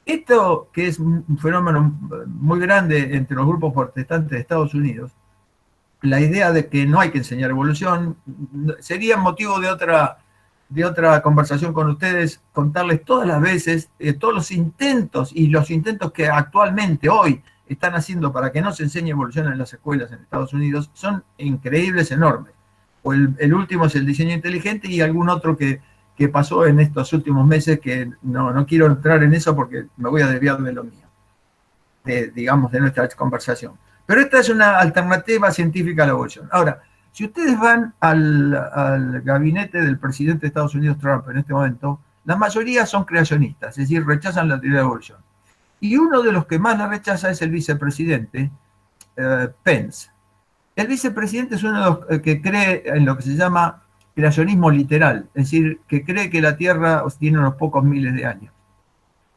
Esto, que es un fenómeno muy grande entre los grupos protestantes de Estados Unidos, la idea de que no hay que enseñar evolución, sería motivo de otra conversación con ustedes, contarles todas las veces, todos los intentos y los intentos que actualmente hoy están haciendo para que no se enseñe evolución en las escuelas en Estados Unidos, son increíbles, enormes. O el último es el diseño inteligente y algún otro que pasó en estos últimos meses, que no quiero entrar en eso porque me voy a desviar de lo mío, digamos, de nuestra conversación. Pero esta es una alternativa científica a la evolución. Ahora, si ustedes van al gabinete del presidente de Estados Unidos, Trump, en este momento, la mayoría son creacionistas, es decir, rechazan la teoría de la evolución. Y uno de los que más la rechaza es el vicepresidente, Pence. El vicepresidente es uno de los que cree en lo que se llama creacionismo literal, es decir, que cree que la Tierra tiene unos pocos miles de años.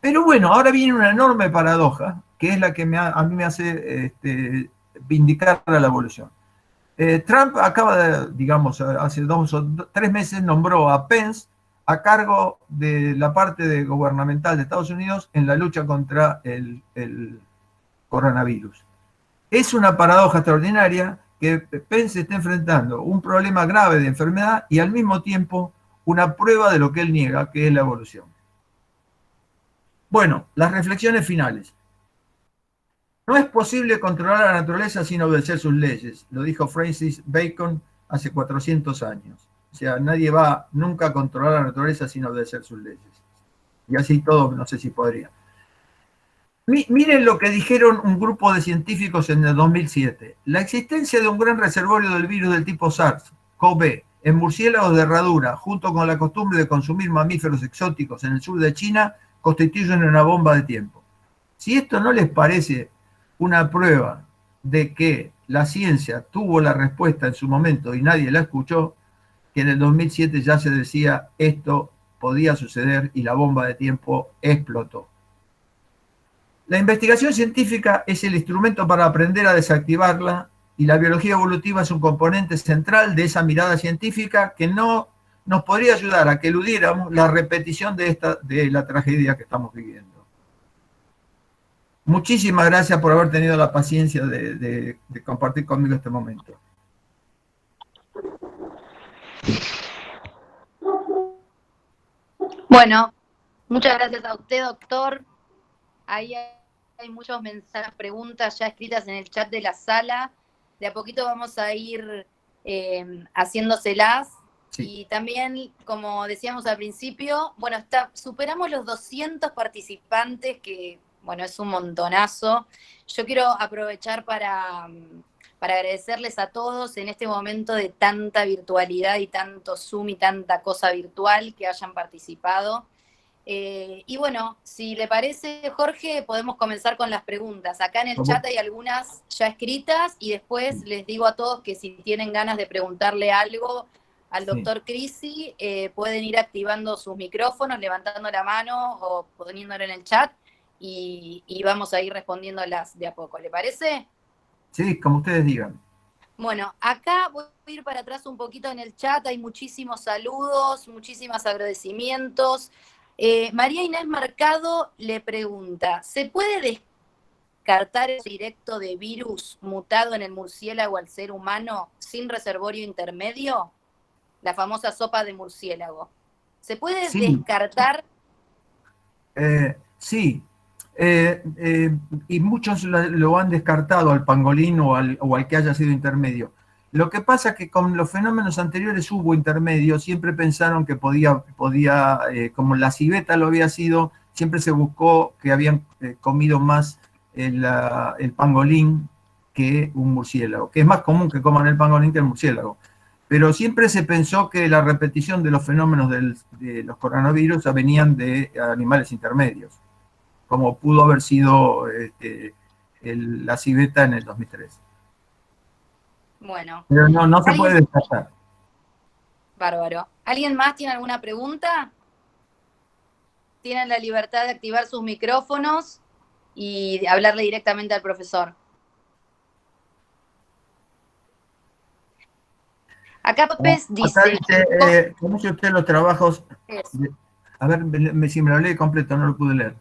Pero bueno, ahora viene una enorme paradoja, que es la que a mí me hace vindicar a la evolución. Trump acaba de, digamos, hace 2 o 3 meses nombró a Pence a cargo de la parte gubernamental de Estados Unidos en la lucha contra el coronavirus. Es una paradoja extraordinaria que Pence está enfrentando un problema grave de enfermedad y al mismo tiempo una prueba de lo que él niega, que es la evolución. Bueno, las reflexiones finales. No es posible controlar a la naturaleza sin obedecer sus leyes, lo dijo Francis Bacon hace 400 años. O sea, nadie va nunca a controlar a la naturaleza sin obedecer sus leyes. Y así todo, no sé si podría. Miren lo que dijeron un grupo de científicos en el 2007. La existencia de un gran reservorio del virus del tipo SARS-CoV en murciélagos de herradura, junto con la costumbre de consumir mamíferos exóticos en el sur de China, constituyen una bomba de tiempo. Si esto no les parece una prueba de que la ciencia tuvo la respuesta en su momento y nadie la escuchó, que en el 2007 ya se decía esto podía suceder y la bomba de tiempo explotó. La investigación científica es el instrumento para aprender a desactivarla y la biología evolutiva es un componente central de esa mirada científica que no nos podría ayudar a que eludiéramos la repetición de la tragedia que estamos viviendo. Muchísimas gracias por haber tenido la paciencia de compartir conmigo este momento. Bueno, muchas gracias a usted, doctor. Ahí hay muchos mensajes, preguntas ya escritas en el chat de la sala. De a poquito vamos a ir haciéndoselas. Sí. Y también, como decíamos al principio, bueno, superamos los 200 participantes, que, bueno, es un montonazo. Yo quiero aprovechar para agradecerles a todos en este momento de tanta virtualidad y tanto Zoom y tanta cosa virtual que hayan participado. Y bueno, si le parece, Jorge, podemos comenzar con las preguntas. Acá en el chat hay algunas ya escritas y después les digo a todos que si tienen ganas de preguntarle algo al doctor Crisi, pueden ir activando sus micrófonos, levantando la mano o poniéndolo en el chat y vamos a ir respondiéndolas de a poco. ¿Le parece? Sí, como ustedes digan. Bueno, acá voy a ir para atrás un poquito en el chat, hay muchísimos saludos, muchísimos agradecimientos. María Inés Mercado le pregunta, ¿se puede descartar el directo de virus mutado en el murciélago al ser humano sin reservorio intermedio? La famosa sopa de murciélago. ¿Se puede descartar? Sí. Y muchos lo han descartado al pangolín o al que haya sido intermedio. Lo que pasa es que con los fenómenos anteriores hubo intermedios, siempre pensaron que podía como la civeta lo había sido, siempre se buscó que habían comido más el pangolín que un murciélago, que es más común que coman el pangolín que el murciélago. Pero siempre se pensó que la repetición de los fenómenos de los coronavirus venían de animales intermedios, como pudo haber sido la civeta en el 2003. Bueno. Pero no se puede descartar. Bárbaro. ¿Alguien más tiene alguna pregunta? Tienen la libertad de activar sus micrófonos y hablarle directamente al profesor. Acá Pepes dice... ¿Conoce usted los trabajos? A ver, si me lo lee completo, no lo pude leer.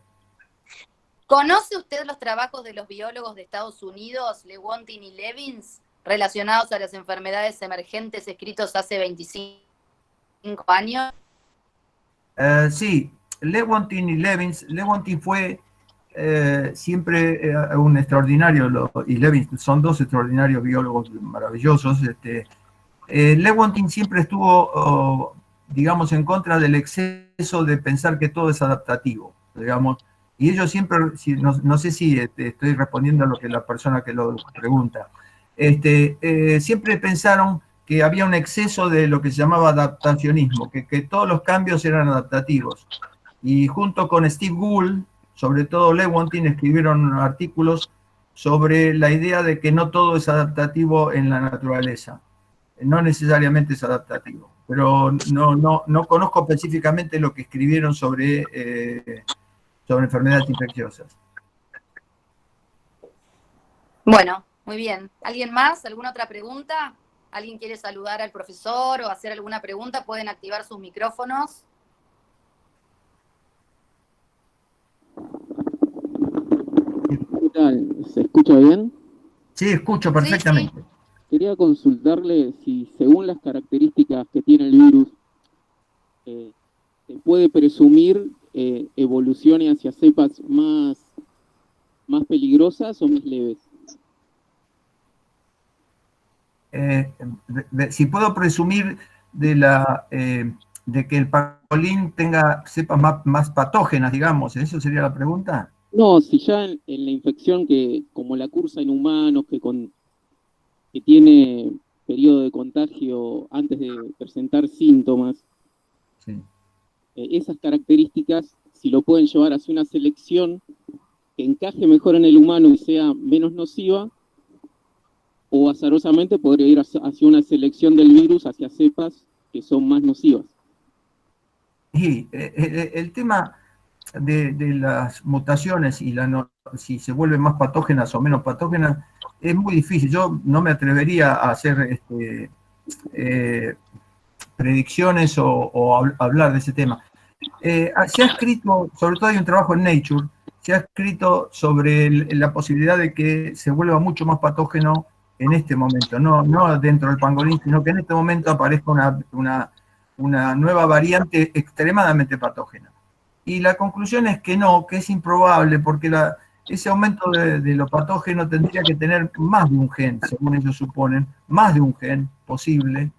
¿Conoce usted los trabajos de los biólogos de Estados Unidos, Lewontin y Levins, relacionados a las enfermedades emergentes escritos hace 25 años? Sí, Lewontin y Levins. Lewontin fue siempre un extraordinario, y Levins son dos extraordinarios biólogos maravillosos. Lewontin siempre estuvo, digamos, en contra del exceso de pensar que todo es adaptativo, digamos. Y ellos siempre, no sé si estoy respondiendo a lo que la persona que lo pregunta, siempre pensaron que había un exceso de lo que se llamaba adaptacionismo, que todos los cambios eran adaptativos. Y junto con Steve Gould, sobre todo Lewontin, escribieron artículos sobre la idea de que no todo es adaptativo en la naturaleza. No necesariamente es adaptativo, pero no conozco específicamente lo que escribieron sobre enfermedades infecciosas. Bueno, muy bien. ¿Alguien más? ¿Alguna otra pregunta? ¿Alguien quiere saludar al profesor o hacer alguna pregunta? Pueden activar sus micrófonos. ¿Qué tal? ¿Se escucha bien? Sí, escucho perfectamente. Sí, sí. Quería consultarle si, según las características que tiene el virus, se puede presumir evolucione hacia cepas más peligrosas o más leves. Si puedo presumir de que el pangolín tenga cepas más patógenas, digamos, ¿eso sería la pregunta? No, si ya en la infección que como la cursa en humanos, que tiene periodo de contagio antes de presentar síntomas, sí. Esas características, si lo pueden llevar hacia una selección que encaje mejor en el humano y sea menos nociva, o azarosamente podría ir hacia una selección del virus hacia cepas que son más nocivas. Y el tema de las mutaciones y si se vuelven más patógenas o menos patógenas es muy difícil. Yo no me atrevería a hacer predicciones o hablar de ese tema. Se ha escrito, sobre todo hay un trabajo en Nature, se ha escrito sobre la posibilidad de que se vuelva mucho más patógeno en este momento, no dentro del pangolín, sino que en este momento aparezca una nueva variante extremadamente patógena. Y la conclusión es que no, que es improbable, porque ese aumento de lo patógeno tendría que tener más de un gen, según ellos suponen, más de un gen posible,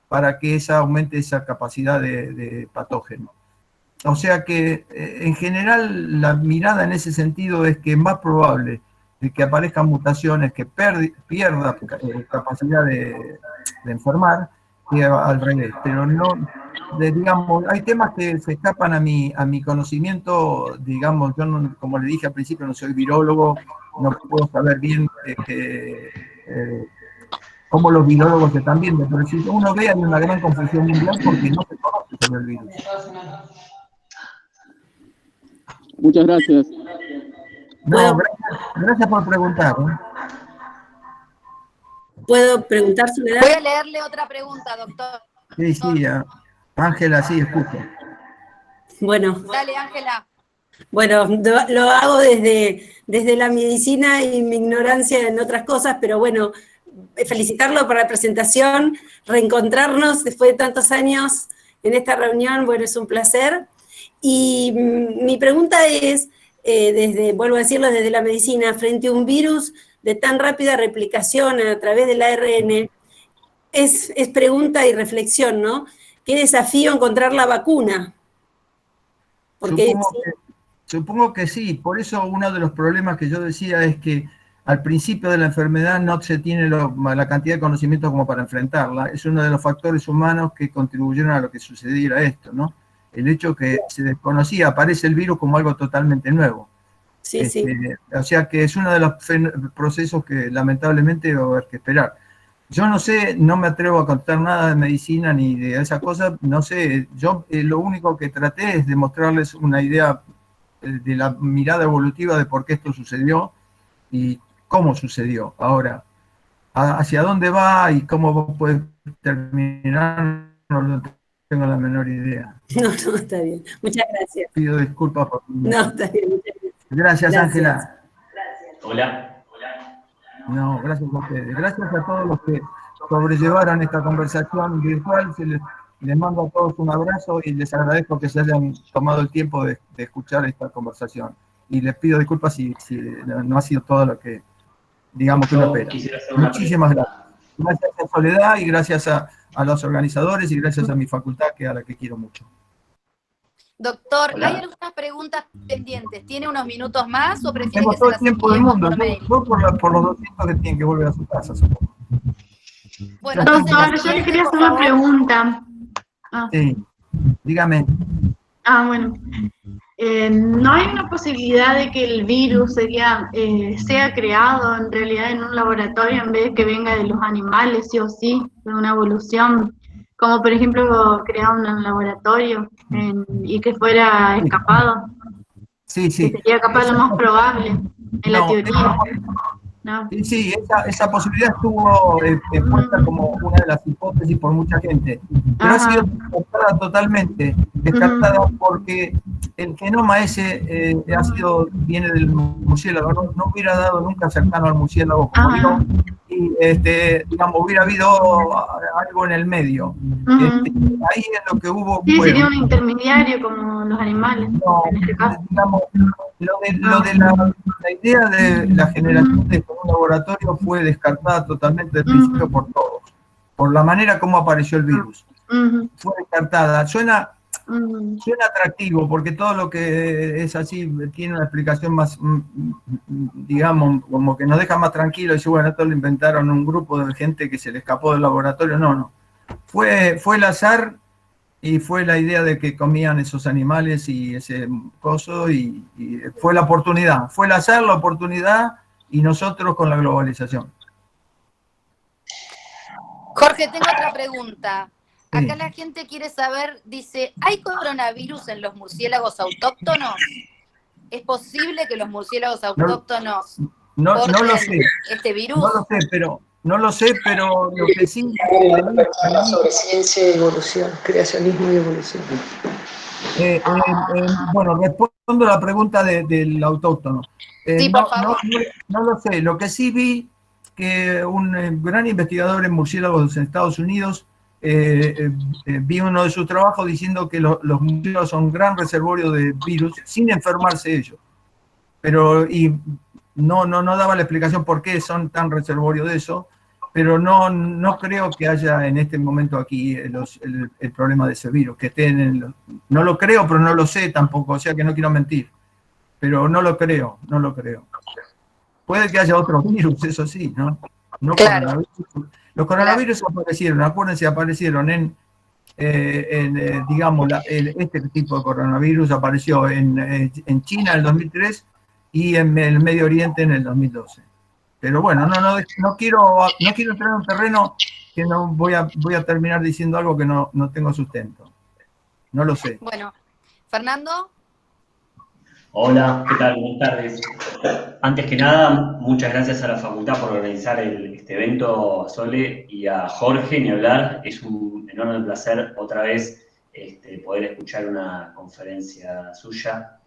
para que aumente esa capacidad de patógeno. O sea que, en general, la mirada en ese sentido es que es más probable de que aparezcan mutaciones que pierda capacidad de enfermar, que al revés. Pero no digamos, hay temas que se escapan a mi conocimiento, digamos, yo no, como le dije al principio, no soy virólogo, no puedo saber bien cómo los virólogos se están viendo, pero si uno ve hay una gran confusión mundial porque no se conoce sobre el virus. Muchas gracias. No, gracias por preguntar. ¿Puedo preguntar, Soledad? Voy a leerle otra pregunta, doctor. Sí, Ángela, sí, escucho. Bueno. Dale, Ángela. Bueno, lo hago desde la medicina y mi ignorancia en otras cosas, pero bueno, felicitarlo por la presentación, reencontrarnos después de tantos años en esta reunión, bueno, es un placer. Y mi pregunta es, vuelvo a decirlo, desde la medicina, frente a un virus de tan rápida replicación a través del ARN, es pregunta y reflexión, ¿no? ¿Qué desafío encontrar la vacuna? Porque supongo que sí, por eso uno de los problemas que yo decía es que al principio de la enfermedad no se tiene la cantidad de conocimiento como para enfrentarla. Es uno de los factores humanos que contribuyeron a lo que sucediera esto, ¿no? El hecho que se desconocía, aparece el virus como algo totalmente nuevo. Sí, sí. O sea que es uno de los procesos que lamentablemente va a haber que esperar. Yo no sé, no me atrevo a contar nada de medicina ni de esas cosas, no sé, yo lo único que traté es de mostrarles una idea de la mirada evolutiva de por qué esto sucedió y cómo sucedió. Ahora, hacia dónde va y cómo puede terminar, no tengo la menor idea. No, está bien. Muchas gracias. Pido disculpas por... No, está bien. Muchas gracias. Gracias, Ángela. Hola. No, gracias a ustedes. Gracias a todos los que sobrellevaron esta conversación virtual. Les mando a todos un abrazo y les agradezco que se hayan tomado el tiempo de escuchar esta conversación. Y les pido disculpas si no ha sido todo lo que, digamos, que uno espera. Muchísimas gracias. Gracias a Soledad y gracias a los organizadores y gracias a mi facultad, que a la que quiero mucho. Doctor, hay algunas preguntas pendientes. ¿Tiene unos minutos más o prefiere Tengo que todo se el las tiempo del mundo. enviemos Por los 200 que tienen que volver a su casa, supongo. Bueno, doctor, yo le quería hacer una pregunta. Sí, dígame. Bueno. ¿No hay una posibilidad de que el virus sea creado en realidad en un laboratorio en vez de que venga de los animales, sí o sí, de una evolución? Como por ejemplo crear un laboratorio y que fuera escapado. Sí. Que sería capaz lo más probable en la teoría. No. Sí, esa posibilidad estuvo puesta como una de las hipótesis por mucha gente, pero ha sido descartada totalmente, porque el genoma ese viene del murciélago, no hubiera dado nunca cercano al murciélago como yo, y digamos, hubiera habido algo en el medio. Ahí es lo que hubo. Sí, sería un intermediario como los animales. No, en este caso. Digamos, la idea de la generación de un laboratorio fue descartada totalmente del principio por todos, por la manera como apareció el virus. Fue descartada. Suena atractivo porque todo lo que es así tiene una explicación más, digamos, como que nos deja más tranquilos. Y dice, bueno, esto lo inventaron un grupo de gente que se le escapó del laboratorio. No. Fue el azar y fue la idea de que comían esos animales y ese coso y fue la oportunidad. Fue el azar, la oportunidad y nosotros con la globalización. Jorge, tengo otra pregunta. Acá la gente quiere saber, dice, ¿hay coronavirus en los murciélagos autóctonos? ¿Es posible que los murciélagos autóctonos no lo sé. este virus? No lo sé, pero lo que sí... sobre ciencia y evolución, creacionismo y evolución. Bueno, respondo a la pregunta del autóctono. Sí, por favor. No lo sé. Lo que sí vi, que un gran investigador en murciélagos en Estados Unidos, vi uno de sus trabajos diciendo que los murciélagos son un gran reservorio de virus sin enfermarse ellos. Pero, y no daba la explicación por qué son tan reservorios de eso, pero no creo que haya en este momento aquí el problema de ese virus, que estén no lo creo, pero no lo sé tampoco, o sea que no quiero mentir, pero no lo creo. Puede que haya otros virus, eso sí, ¿no? Claro. Los coronavirus aparecieron, acuérdense, aparecieron en digamos, este tipo de coronavirus apareció en China en el 2003 y en el Medio Oriente en el 2012. Pero bueno, no quiero entrar en un terreno que no voy a terminar diciendo algo que no tengo sustento. No lo sé. Bueno, Fernando. Hola, ¿qué tal? Buenas tardes. Antes que nada, muchas gracias a la facultad por organizar este evento, a Sole y a Jorge, ni hablar. Es un enorme placer otra vez poder escuchar una conferencia suya.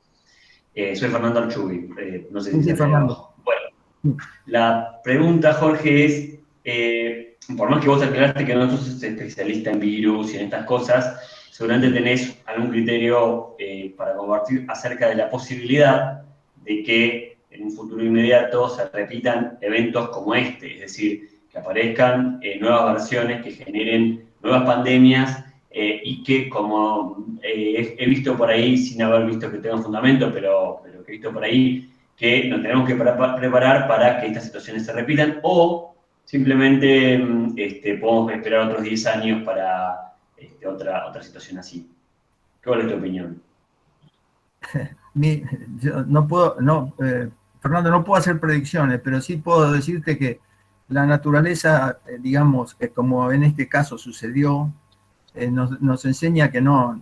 Soy Fernando Archugui, no sé si Sí, se Fernando. Bueno, la pregunta, Jorge, es, por más que vos aclaraste que no sos especialista en virus y en estas cosas, seguramente tenés algún criterio para compartir acerca de la posibilidad de que en un futuro inmediato se repitan eventos como este, es decir, que aparezcan nuevas versiones que generen nuevas pandemias y que, como he visto por ahí, sin haber visto que tenga fundamento, pero que he visto por ahí, que nos tenemos que preparar para que estas situaciones se repitan, o simplemente podemos esperar otros 10 años para otra situación así. ¿Cuál es tu opinión? Yo no puedo, Fernando, no puedo hacer predicciones, pero sí puedo decirte que la naturaleza, digamos, como en este caso sucedió, nos enseña que no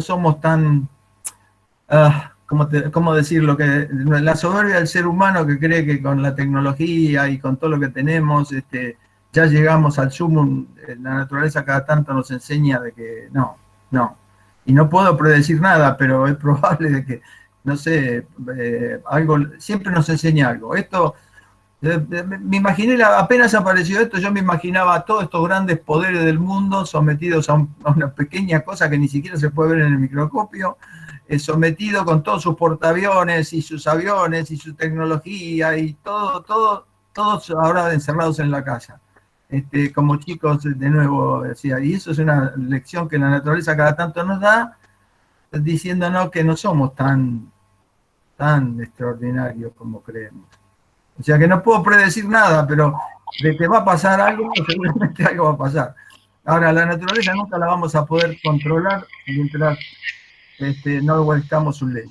somos tan, ¿cómo decirlo? Que la soberbia del ser humano que cree que con la tecnología y con todo lo que tenemos, ya llegamos al sumum. La naturaleza cada tanto nos enseña de que no. Y no puedo predecir nada, pero es probable de que, no sé, algo, siempre nos enseña algo. Esto, me imaginé, apenas apareció esto, yo me imaginaba a todos estos grandes poderes del mundo sometidos a una pequeña cosa que ni siquiera se puede ver en el microscopio, sometido con todos sus portaaviones y sus aviones y su tecnología y todos ahora encerrados en la casa. Como chicos, de nuevo, decía, y eso es una lección que la naturaleza cada tanto nos da, diciéndonos que no somos tan extraordinarios como creemos. O sea que no puedo predecir nada, pero de que va a pasar algo, seguramente algo va a pasar. Ahora, la naturaleza nunca la vamos a poder controlar mientras no obedezcamos sus leyes.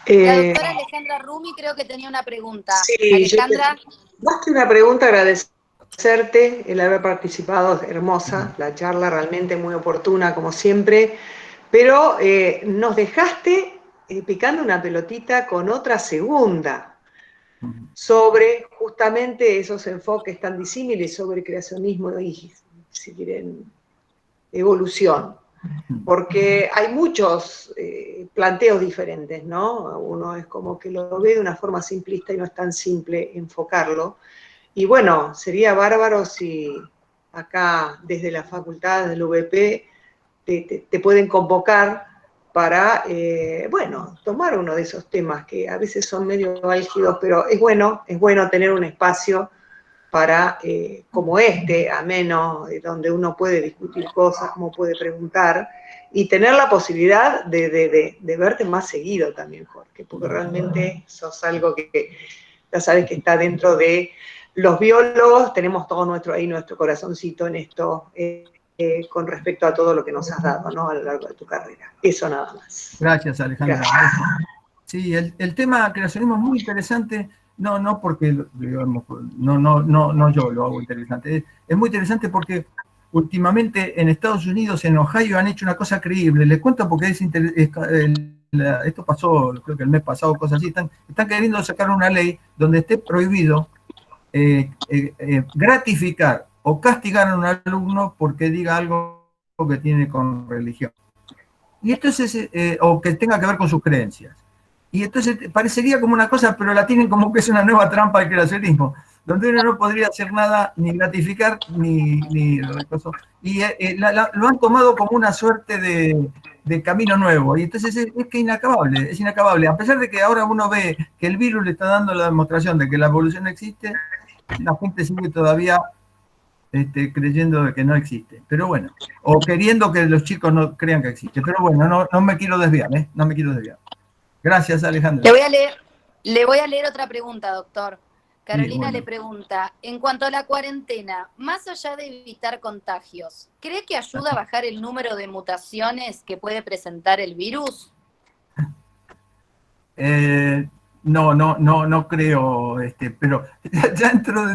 La doctora Alejandra Rumi creo que tenía una pregunta. Sí, Alejandra. Más que una pregunta, agradecerte el haber participado, hermosa, la charla realmente muy oportuna como siempre, pero nos dejaste picando una pelotita con otra segunda sobre justamente esos enfoques tan disímiles sobre creacionismo y, si quieren, evolución. Porque hay muchos planteos diferentes, ¿no? Uno es como que lo ve de una forma simplista y no es tan simple enfocarlo. Y bueno, sería bárbaro si acá desde la facultad del UBP te pueden convocar para, bueno, tomar uno de esos temas que a veces son medio álgidos, pero es bueno tener un espacio para, como ameno, donde uno puede discutir cosas, como puede preguntar, y tener la posibilidad de verte más seguido también, Jorge, porque realmente sos algo que ya sabes que está dentro de los biólogos, tenemos todo nuestro corazoncito en esto, con respecto a todo lo que nos has dado, ¿no? A lo largo de tu carrera. Eso nada más. Gracias, Alejandra. Gracias. Sí, el tema creacionismo es muy interesante. No porque, digamos, no yo lo hago interesante. Es muy interesante porque últimamente en Estados Unidos, en Ohio, han hecho una cosa creíble. Les cuento porque esto pasó, creo que el mes pasado, cosas así. Están queriendo sacar una ley donde esté prohibido gratificar o castigar a un alumno porque diga algo que tiene con religión. Y esto es, o que tenga que ver con sus creencias. Y entonces parecería como una cosa, pero la tienen como que es una nueva trampa del creacionismo, donde uno no podría hacer nada, ni gratificar, ni y lo han tomado como una suerte de camino nuevo. Y entonces es que es inacabable. A pesar de que ahora uno ve que el virus le está dando la demostración de que la evolución existe, la gente sigue todavía creyendo de que no existe. Pero bueno, o queriendo que los chicos no crean que existe. Pero bueno, no me quiero desviar, no me quiero desviar. Gracias, Alejandra. Le voy a leer otra pregunta, doctor. Carolina bueno. le pregunta, en cuanto a la cuarentena, más allá de evitar contagios, ¿cree que ayuda a bajar el número de mutaciones que puede presentar el virus? No creo, pero ya dentro,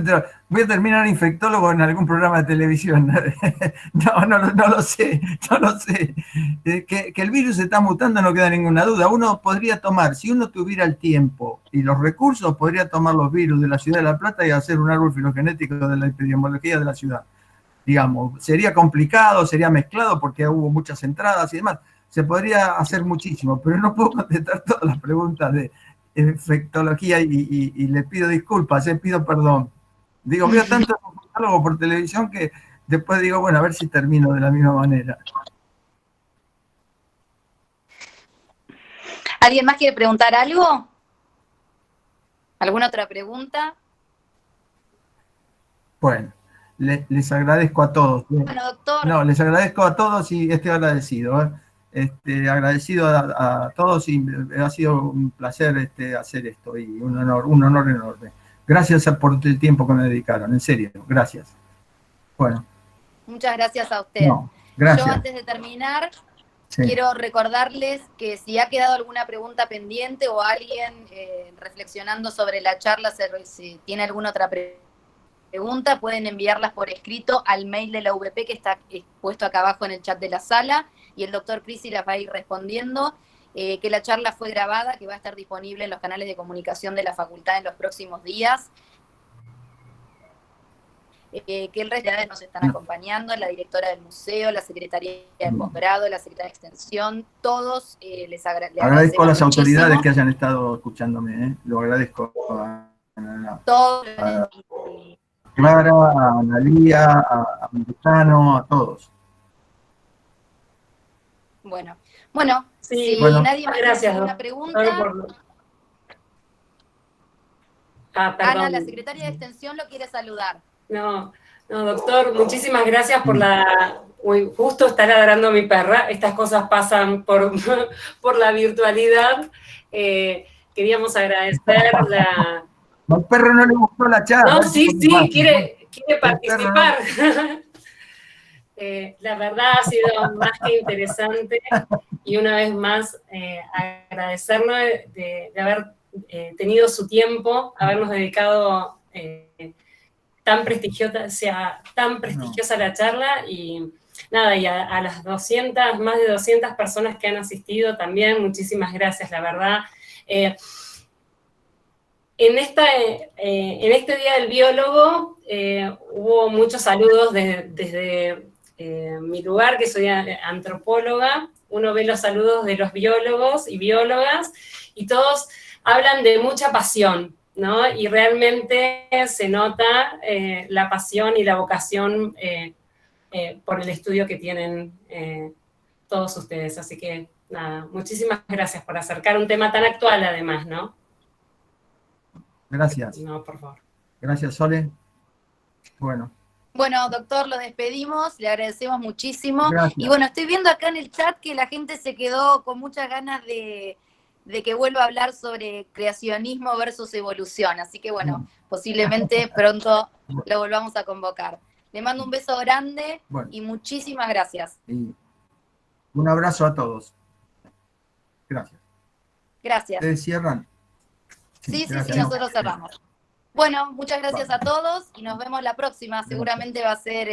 voy a terminar infectólogo en algún programa de televisión. No lo sé. Que el virus está mutando no queda ninguna duda. Uno podría tomar, si uno tuviera el tiempo y los recursos, podría tomar los virus de la ciudad de La Plata y hacer un árbol filogenético de la epidemiología de la ciudad. Digamos, sería complicado, sería mezclado porque hubo muchas entradas y demás. Se podría hacer muchísimo, pero no puedo contestar todas las preguntas de infectología y le pido disculpas, pido perdón. Digo, veo tanto infectólogo por televisión que después digo, bueno, a ver si termino de la misma manera. ¿Alguien más quiere preguntar algo? ¿Alguna otra pregunta? Bueno, les agradezco a todos. Bueno, doctor. No, les agradezco a todos y estoy agradecido. Agradecido a todos y ha sido un placer hacer esto y un honor enorme. Gracias por el tiempo que me dedicaron, en serio, gracias. Bueno. Muchas gracias a usted. No, gracias. Yo antes de terminar, sí. Quiero recordarles que si ha quedado alguna pregunta pendiente o alguien reflexionando sobre la charla, si tiene alguna otra pregunta, pueden enviarlas por escrito al mail de la UBP que está puesto acá abajo en el chat de la sala y el doctor Crisi las va a ir respondiendo. Que la charla fue grabada, que va a estar disponible en los canales de comunicación de la facultad en los próximos días. Que el resto de nos están acompañando, la directora del museo, la secretaría del posgrado, la secretaria de extensión, todos les agradezco a las muchísimo. autoridades que hayan estado escuchándome, lo agradezco a todos. Clara, a Analía, a Montesano, a todos. Bueno, sí, si nadie más tiene alguna pregunta. Ana, la secretaria de extensión lo quiere saludar. No, doctor, muchísimas gracias por justo está ladrando mi perra, estas cosas pasan por la virtualidad. Queríamos agradecer Al perro no le gustó la charla. No, sí, quiere participar. La verdad ha sido más que interesante y una vez más agradecerle de haber tenido su tiempo, habernos dedicado tan prestigiosa la charla y nada, y a las más de 200 personas que han asistido también, muchísimas gracias, la verdad. En este Día del Biólogo hubo muchos saludos desde mi lugar, que soy antropóloga. Uno ve los saludos de los biólogos y biólogas y todos hablan de mucha pasión, ¿no? Y realmente se nota la pasión y la vocación por el estudio que tienen todos ustedes. Así que, nada, muchísimas gracias por acercar un tema tan actual, además, ¿no? Gracias. No, por favor. Gracias, Sole. Bueno, doctor, lo despedimos, le agradecemos muchísimo. Gracias. Y bueno, estoy viendo acá en el chat que la gente se quedó con muchas ganas de que vuelva a hablar sobre creacionismo versus evolución. Así que bueno, posiblemente pronto lo volvamos a convocar. Le mando un beso grande y muchísimas gracias. Y un abrazo a todos. Gracias. Gracias. ¿Ustedes cierran? Sí, nosotros cerramos. Bueno, muchas gracias a todos y nos vemos la próxima. Seguramente va a ser